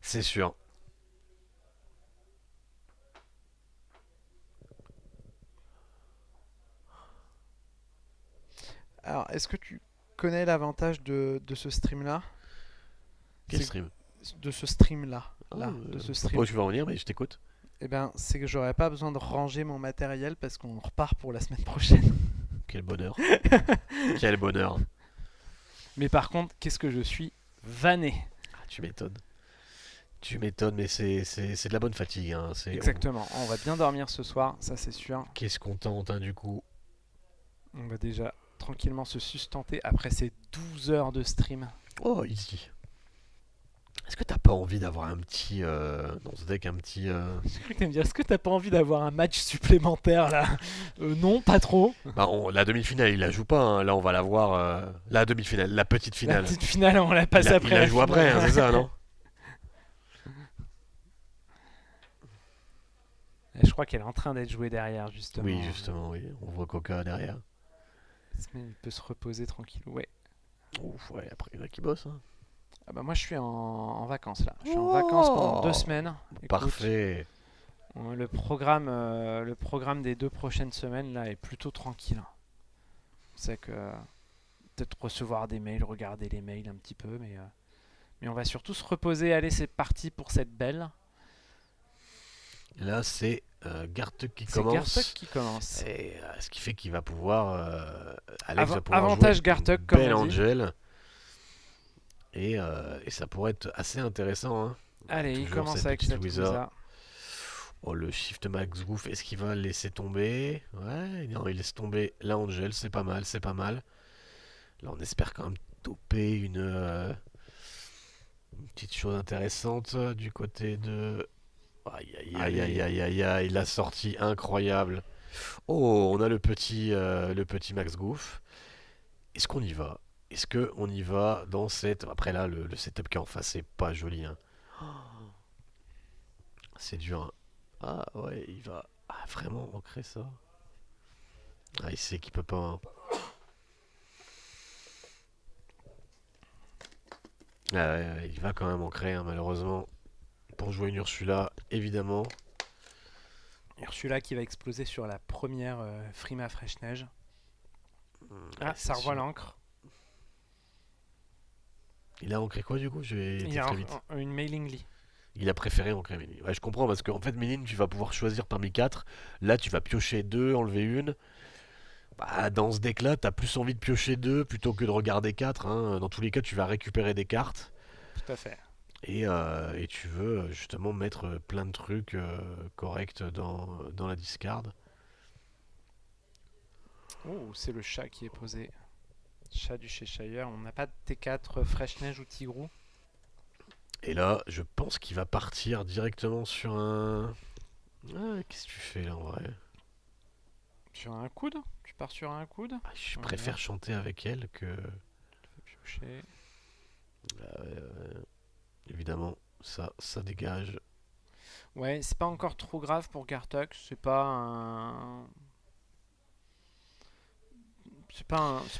c'est sûr. Alors, est-ce que tu connais l'avantage de ce stream-là? Quel C'est stream? de ce stream-là, Ah, de ce je sais pas stream. où tu vas en venir, mais je t'écoute. Eh ben, c'est que j'aurais pas besoin de ranger mon matériel parce qu'on repart pour la semaine prochaine. Quel bonheur. Quel bonheur. Mais par contre, qu'est-ce que je suis vanné. Ah, tu m'étonnes. Tu m'étonnes, mais c'est de la bonne fatigue, hein. Exactement. On va bien dormir ce soir, ça c'est sûr. Qu'est-ce qu'on tente, hein, du coup. On va déjà tranquillement se sustenter après ces 12 heures de stream. Oh, easy. Est-ce que t'as pas envie d'avoir un petit. Dans ce deck, un petit. J'ai cru que t'allais me dire, est-ce que t'as pas envie d'avoir un match supplémentaire là? Non, pas trop. Bah, la demi-finale, il la joue pas, hein. Là, on va la voir. La demi-finale, la petite La finale. petite finale, on la passe après Il la la joue après, finale. hein, c'est ça, non? Je crois qu'elle est en train d'être jouée derrière, justement. Oui, justement, oui. On voit Coca derrière. Il peut se reposer tranquille. Ouais. Ouf, ouais, après, il y en a qui bossent, hein. Ah bah moi, je suis en vacances là. Je suis en vacances pendant 2 semaines. Écoute, Parfait. le programme des 2 prochaines semaines là est plutôt tranquille. C'est que peut-être recevoir des mails, regarder les mails un petit peu, mais on va surtout se reposer. Allez, c'est parti pour cette belle. Là, c'est Gartek qui C'est Gartok commence. qui commence. Et ce qui fait qu'il va pouvoir. Alex va pouvoir Avantage jouer Gartok, comme Belle on dit. Angel. Et ça pourrait être assez intéressant, hein. Allez, il Toujours commence cette avec petite cette Wizard. Wiza. Oh, le Shift Max Goof, est-ce qu'il va le laisser tomber? Ouais, non, il laisse tomber la Angel, c'est pas mal, c'est pas mal. Là, on espère quand même toper une petite chose intéressante du côté de. Aïe, aïe, aïe, aïe, Allez. aïe, aïe, aïe, la sortie incroyable. Oh, on a le petit Max Goof. Est-ce qu'on y va? Est-ce qu'on y va dans cette. Après là, le setup qui est en face, c'est pas joli, hein. C'est dur, hein. Ah ouais, il va vraiment ancrer ça. Ah, il sait qu'il peut pas, hein. Ah ouais, ouais, il va quand même ancrer, hein, malheureusement. Pour jouer une Ursula, évidemment. Ursula qui va exploser sur la première Frima Fresh Neige. Ah, Ouais, ça c'est revoit sûr. l'encre. Il a ancré quoi du coup? Je vais Il été y a très vite. une mailing lee. Il a préféré ancrer Méline. Ouais, je comprends parce qu'en fait, Méline, tu vas pouvoir choisir parmi 4. Là, tu vas piocher 2, enlever une. Bah, dans ce deck-là, t'as plus envie de piocher 2 plutôt que de regarder 4, hein. Dans tous les cas, tu vas récupérer des cartes. Tout à fait. Et tu veux justement mettre plein de trucs corrects dans la discard. Oh, c'est le chat qui est posé. Chat du Cheshire. On n'a pas de T4 Fresh Neige ou Tigrou. Et là, je pense qu'il va partir directement sur un. Ah, qu'est-ce que tu fais là en vrai? Sur un coude. Tu pars sur un coude. Ah, je Voilà. préfère chanter avec elle que. Piocher. Euh, Évidemment, ça dégage. Ouais, c'est pas encore trop grave pour Gartox. C'est pas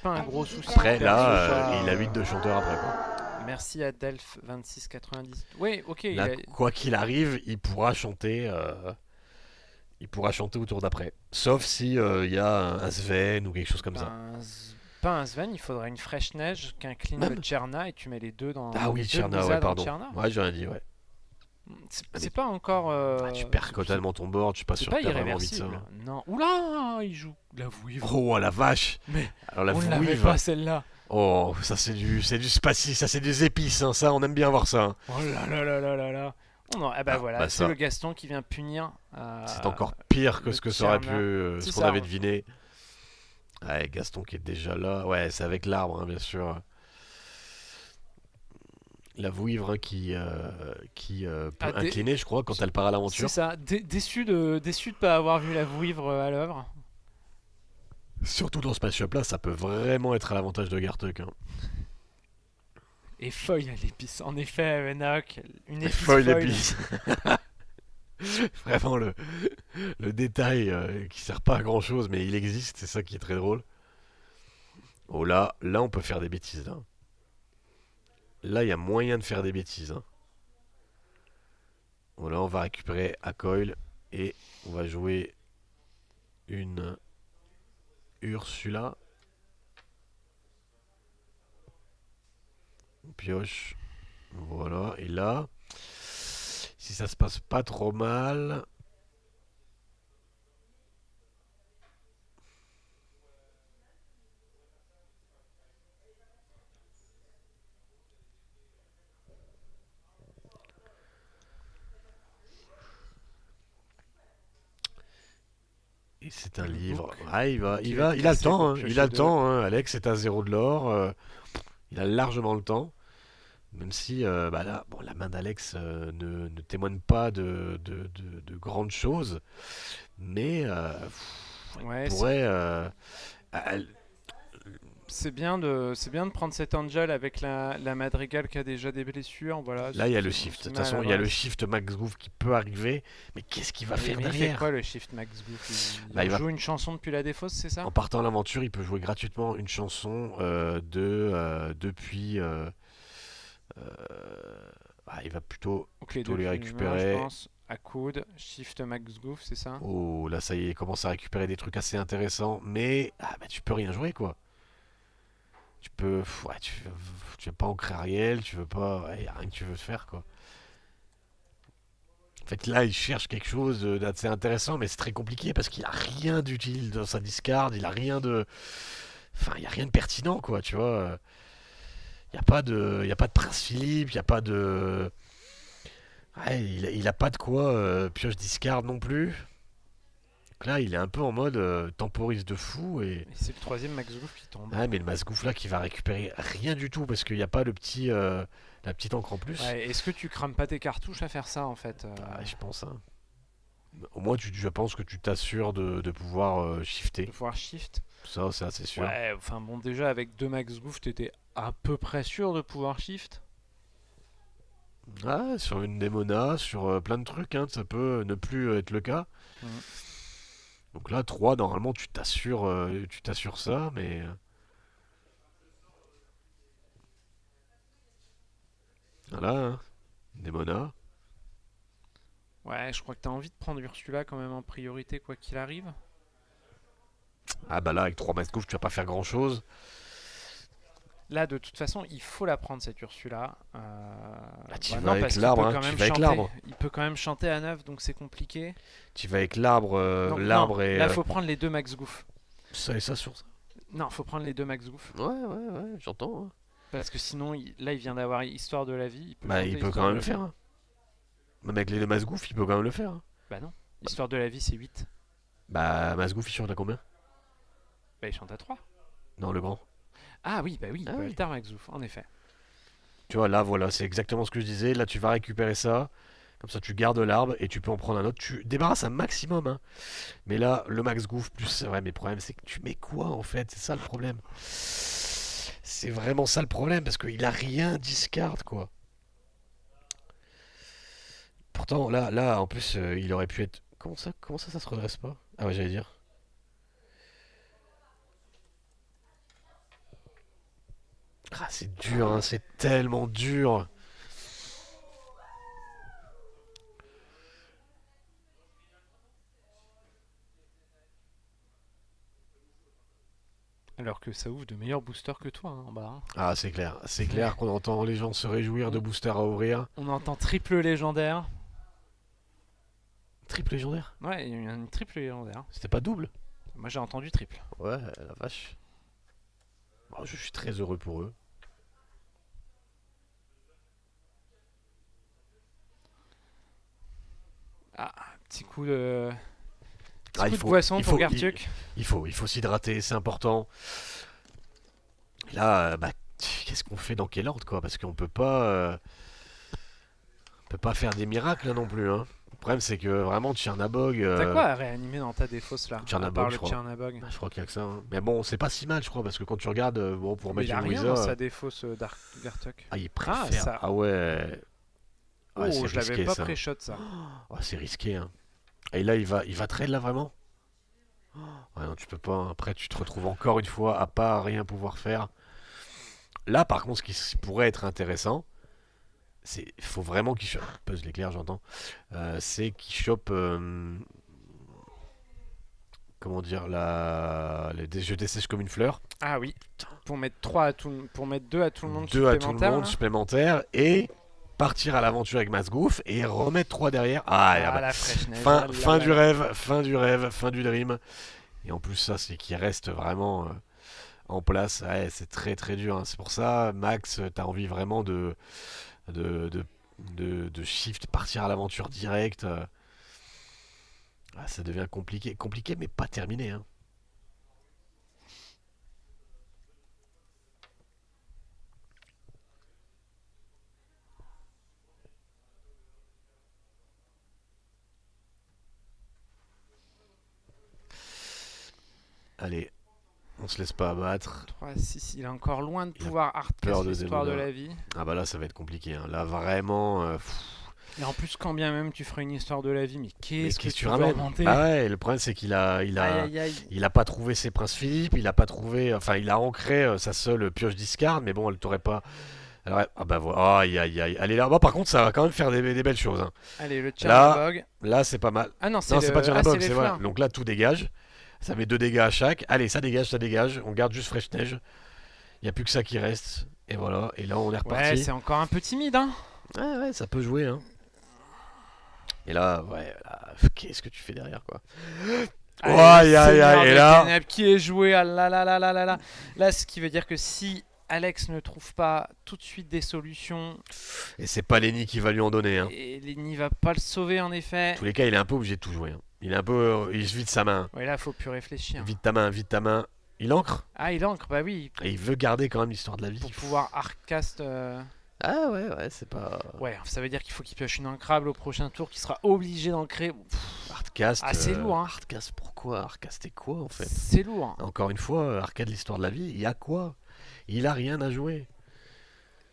un gros souci Après, perso, là, quoi. il a 8 de chanteur après, quoi. Merci à Delph2690. Oui, ok, Là, quoi qu'il arrive, il pourra chanter au tour d'après. Sauf si il y a un Sven ou quelque chose comme ça. pas un Sven, il faudrait une fraîche neige, qu'un clean de Même. Tcherna et tu mets Ah les oui, deux Tcherna, ouais, Gouza dans pardon. Tcherna. Ouais, j'ai rien dit, ouais. C'est Ah, c'est mais pas encore. tu perds totalement ton board, je suis pas C'est sûr pas que t'as vraiment envie de ça, irréversible. hein. Non. Oula, il joue la vouivre. Oh la vache! Mais Alors la on ne l'avait vouivre. pas celle-là. Oh, ça c'est du spacy, ça c'est des épices, hein, ça on aime bien voir ça, hein. Oh là là là là là là. Oh non, eh ben Ah, voilà, bah c'est ça, le Gaston qui vient punir c'est encore pire que le ce que ça aurait pu, Tcherna. ce C'est qu'on ça. avait deviné. Ouais, Gaston qui est déjà là. Ouais, c'est avec l'arbre, hein, bien sûr. La vouivre, hein, qui Ah, peut incliner, je crois, quand elle part à c'est l'aventure. ça. Déçu de pas avoir vu la vouivre à l'œuvre. Surtout dans ce match-up là, ça peut vraiment être à l'avantage de Gartuk, hein. Et feuille à l'épice. En effet, Enoch, une épice Foil foil. épice. Vraiment le détail qui sert pas à grand chose, mais il existe, c'est ça qui est très drôle. Oh là on peut faire des bêtises là. Là, il y a moyen de faire des bêtises, hein. Voilà, on va récupérer à coil et on va jouer une Ursula. On pioche. Voilà, et là, si ça se passe pas trop mal. Et c'est un Le livre. book Ah, qui va être il a le cassé temps, pour hein. Il piocher a le deux. temps, hein. Alex est à 0 de l'or. Il a largement le temps. Même si bah là, bon, la main d'Alex ne témoigne pas de grandes choses. Mais elle Ouais, pourrait. Elle- c'est bien de prendre cet Angel avec la Madrigal qui a déjà des blessures. Voilà, Là, il y a le on shift. se De toute met à façon, il y a le l'avance. shift Max Groove qui peut arriver. Mais qu'est-ce qu'il va Mais, faire mais il fait quoi derrière? le Shift Max Goof? Il Bah, il va, joue une chanson depuis la défausse, c'est ça? en partant à l'aventure, il peut jouer gratuitement une chanson depuis. Il va Ok, plutôt les depuis les mains, je récupérer. pense. À coude, Shift Max Goof, c'est ça? Oh, là, ça y est, il commence à récupérer des trucs assez intéressants. Mais bah, tu peux rien jouer, quoi. Tu peux. Ouais, tu veux pas ancrer Ariel, tu veux pas. Ouais, y a rien que tu veux faire, quoi. En fait, là, il cherche quelque chose d'assez intéressant, mais c'est très compliqué parce qu'il a rien d'utile dans sa discard, il a rien de. Enfin, il y a rien de pertinent, quoi, tu vois. Il y a pas de Prince Philippe, il y a pas de. Ouais, il a pas de quoi pioche discard non plus. Donc là, il est un peu en mode temporise de fou et. Et c'est le troisième Max Goof qui tombe. Ah, mais le Masgouf là qui va récupérer rien du tout parce qu'il n'y a pas la petite encre en plus. Ouais, est-ce que tu crames pas tes cartouches à faire ça en fait? Ah, je pense, hein. Au moins, je pense que tu t'assures de pouvoir De shifter. pouvoir shift? Ça, c'est assez sûr. Ouais, enfin bon, déjà avec deux Max Goof, t'étais à peu près sûr de pouvoir shift. Ah, sur une démona, sur plein de trucs, hein, ça peut ne plus être le cas. Mm. Donc là, 3 normalement, tu t'assures ça, mais voilà, hein, démona. Ouais, je crois que t'as envie de prendre Ursula quand même en priorité, quoi qu'il arrive. Ah bah là, avec 3 Masgouf, tu vas pas faire grand-chose. Là, de toute façon, il faut la prendre cette Ursula. Bah, tu Bah vas non, avec parce qu'il peut l'arbre, hein, quand tu même vas avec chanter. l'arbre. Il peut quand même chanter à 9, donc c'est compliqué. Tu vas avec l'arbre, Donc non, l'arbre et là, faut prendre les deux Max Goof. ça et ça sur ça. Non, faut prendre les deux Max Goof. Ouais, j'entends, hein. Parce que sinon, là, il vient d'avoir Histoire de la vie. Il peut Bah, chanter il peut Histoire quand de même la le vie. faire, hein. Même avec les deux Masgouf, il peut quand même le faire, hein. Bah non. Histoire de la vie, c'est 8. Bah, Masgouf, il chante à combien? Bah, il chante à 3. Non, le grand. Ah oui, bah oui, il Ah peut oui. alter Max Goof, en effet. Tu vois, là, voilà, c'est exactement ce que je disais. Là, tu vas récupérer ça. Comme ça, tu gardes l'arbre et tu peux en prendre un autre. Tu débarrasses un maximum, hein. Mais là, le max goof plus. Ouais, mais le problème, c'est que tu mets quoi en fait? C'est ça le problème. c'est vraiment ça le problème, parce qu'il a rien discard, quoi. Pourtant, là, en plus, il aurait pu être... ça se redresse pas? Ah ouais, j'allais dire. Ah, c'est dur, hein, c'est tellement dur. Alors que ça ouvre de meilleurs boosters que toi hein, en bas. Hein. Ah, c'est clair qu'on entend les gens se réjouir de On, boosters à ouvrir. on entend triple légendaire. Triple légendaire? Ouais, il y a eu une triple légendaire. C'était pas double? Moi j'ai entendu triple. Ouais, la vache. Bon, je suis très heureux pour eux. Ah, petit coup de, petit Ah, coup de boisson pour Garthuk. il faut s'hydrater, c'est important. Et là, bah, qu'est-ce qu'on fait dans quel ordre, quoi? Parce on peut pas faire des miracles là non plus, hein. Le problème, c'est que vraiment, Tchernabog. T'as quoi à réanimer dans ta défausse là? À Tchernabog, part je le crois. Tchernabog. Je crois qu'il y a que ça, hein. Mais bon, c'est pas si mal, je crois, parce que quand tu regardes, bon, pour Mais il mettre a une rien Louisa. dans sa défausse Garthuk. Ah, il Ah, préfère. ça. Ah ouais. Oh, Ouais, c'est je l'avais risqué pas ça. pré-shot ça. Oh, c'est risqué, hein. Et là, il va trade là vraiment? Ouais, non, tu peux pas, hein. Après, tu te retrouves encore une fois à pas rien pouvoir faire. Là, par contre, ce qui pourrait être intéressant, c'est. Il faut vraiment qu'il chope. Buzz l'éclair, j'entends. C'est qu'il chope. Comment dire, je dessèche comme une fleur. Ah oui. Pour mettre 3 à tout, pour mettre 2 à tout le monde Deux à tout le supplémentaire. monde Là. supplémentaire. Et partir à l'aventure avec Masgouf et remettre 3 derrière. Ah, Ah, bah, la fraîche neige. fin, Ah là fin là du là. rêve, fin du rêve, fin du dream. Et en plus, ça, c'est qu'il reste vraiment en place. Ouais, c'est très très dur, hein. C'est pour ça, Max, t'as envie vraiment de, de, de shift, partir à l'aventure direct. Ah, ça devient compliqué. Compliqué, mais pas terminé, hein. Allez, on se laisse pas abattre. 3, 6, il est encore loin de Il a pouvoir peur hardcast de l'histoire de Demona. la vie. Ah bah là, ça va être compliqué, hein. Là, vraiment. Et en plus, quand bien même tu ferais une histoire de la vie, mais Mais qu'est-ce que qu'est-ce que tu tu veux ramènes? inventer? Bah ouais, le problème, c'est Aïe aïe aïe. il a pas trouvé ses princes Philippe, il a pas trouvé. Enfin, il a ancré sa seule pioche discard, mais bon, elle t'aurait pas. Ah bah voilà, aïe aïe aïe. Allez là-bas, par contre, ça va quand même faire des belles choses, hein. Allez, le Là, Tchernabog. là, c'est pas mal. Ah non, Non, c'est pas ah, c'est Tchernabog, les c'est voilà. fleurs. Donc là, tout dégage. Ça met 2 dégâts à chaque. Allez, ça dégage, ça dégage. On garde juste Fraîche Neige. Il y a plus que ça qui reste. Et voilà. Et là, on est Ouais, reparti. c'est encore un peu timide, hein. Ouais, ouais, ça peut jouer, hein. Et là, ouais, là, qu'est-ce que tu fais derrière, quoi? Allez, Aïe, aïe, Seigneur aïe, et des là. Ténèbres qui est joué. Ah là là là là là là. Là, ce qui veut dire que si Alex ne trouve pas tout de suite des solutions, Et c'est pas Lenny qui va lui en donner, hein. et Lenny va pas le sauver en effet. En tous les cas, il est un peu obligé de tout jouer, hein. Il est un peu. Il se vide sa main. Ouais, là, faut plus réfléchir. Vide ta main, vide ta main. Il ancre. Ah, il ancre, bah oui, Et il veut garder quand même l'histoire de la vie. pour pouvoir hardcast. Ah ouais, ouais, c'est pas. Ouais, ça veut dire qu'il faut qu'il pioche une ancrable au prochain tour, qu'il sera obligé d'ancrer. Hardcast. Ah, c'est lourd, hein. Hardcast, pourquoi? Hardcaster quoi, en fait? C'est lourd. Hein. Encore une fois, arcade l'histoire de la vie, il y a quoi? Il a rien à jouer.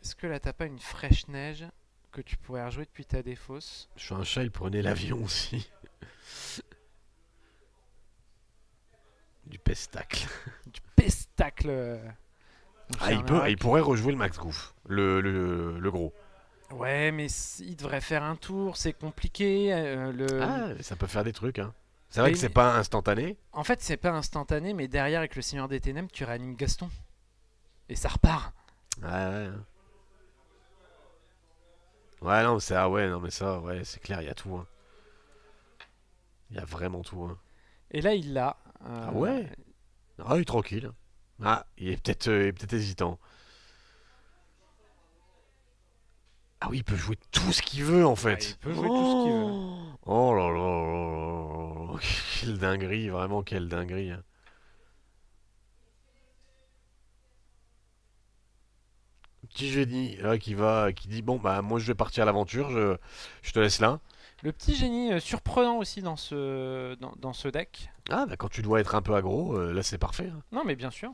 Est-ce que là, t'as pas une fraîche neige que tu pourrais rejouer depuis ta défausse? Je suis un chat, il prenait l'avion aussi. Du pestacle. Du pestacle. Mon Ah, cher Narak. il pourrait rejouer le Max Goof, le gros. Ouais, mais il devrait faire un tour, c'est compliqué. Ah, ça peut faire des trucs, hein. C'est vrai Mais- que c'est pas instantané. En fait, c'est pas instantané, mais derrière, avec le Seigneur des Ténèbres, tu réanimes Gaston. Et ça repart. Ouais, ouais. Ouais, non, c'est ah ouais, non, mais ça, ouais, c'est clair, il y a tout, hein. Il y a vraiment tout, hein. Et là, il l'a. Ah ouais? Ah, il est tranquille. Ah, il est peut-être hésitant. Ah oui, il peut jouer tout ce qu'il veut en fait. il peut jouer tout ce qu'il veut. Oh là là là là là. Quelle dinguerie, vraiment quelle dinguerie, hein. Petit génie là qui dit bon bah moi je vais partir à l'aventure, je te laisse là. Le petit génie surprenant aussi dans dans ce deck. Ah bah quand tu dois être un peu aggro, là c'est parfait, hein. Non, mais bien sûr.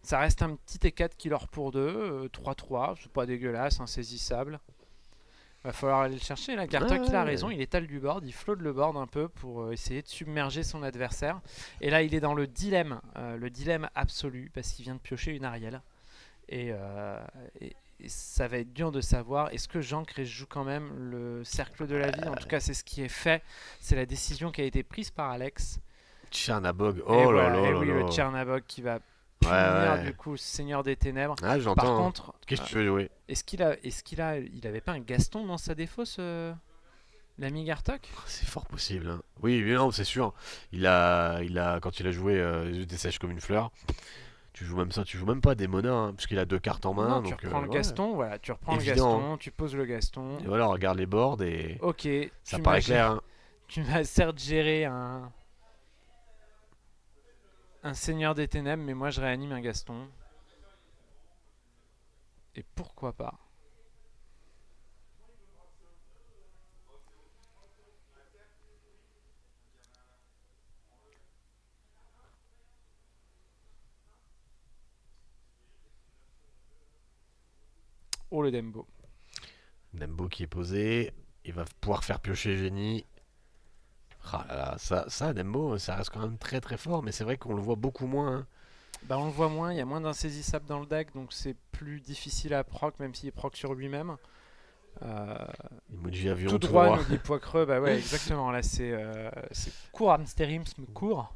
Ça reste un petit T4 qui leur pour 2, 3-3, c'est pas dégueulasse, insaisissable. Va falloir aller le chercher. Là, Gartok, il a raison, il étale du board, il flotte le board un peu pour essayer de submerger son adversaire. Et là, il est dans le dilemme absolu, parce qu'il vient de piocher une Ariel. Et ça va être dur de savoir, est-ce que Jancre joue quand même le cercle de la vie? En tout cas, c'est ce qui est fait, c'est la décision qui a été prise par Alex. Tchernabog, Et oh là voilà, là et là oui, le là. Tchernabog qui va Ouais, punir ouais. du coup Seigneur des Ténèbres. Ah, Par j'entends. contre, Qu'est-ce que tu veux jouer? il avait pas un Gaston dans sa défausse, l'ami Gartok? C'est fort possible, hein. Oui, oui, non, c'est sûr. Quand il a joué Les yeux sèches comme une fleur, tu joues même ça, tu joues même pas des monas, hein, parce qu'il a deux cartes en main, Non, tu donc reprends le ouais. Gaston, voilà, tu reprends le Évident, hein. Gaston, tu poses le Gaston. Et voilà, on regarde les boards et Ok, ça paraît clair, hein. tu m'as certes géré un Seigneur des Ténèbres, mais moi je réanime un Gaston. Et pourquoi pas? Oh le Dembo. Nembo qui est posé, il va pouvoir faire piocher Génie. Ah là là, ça, Nembo, ça reste quand même très très fort, mais c'est vrai qu'on le voit beaucoup moins, hein. Bah on le voit moins, il y a moins d'insaisissables dans le deck, donc c'est plus difficile à proc, même s'il proc sur lui-même. Euh, Emoji avion tout tout droit, droit. nous dit Poicreux, bah ouais, exactement, là c'est court, Amsterisme court.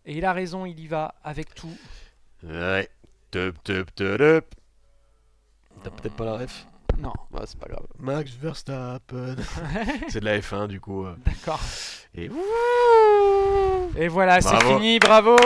Et il a raison, il y va avec tout. Ouais. Tup tup tup. T'as peut-être pas la ref? Non, Ouais, c'est pas grave. Max Verstappen. C'est de la F1 du coup. d'accord. Et Et voilà, c'est bravo. fini, bravo!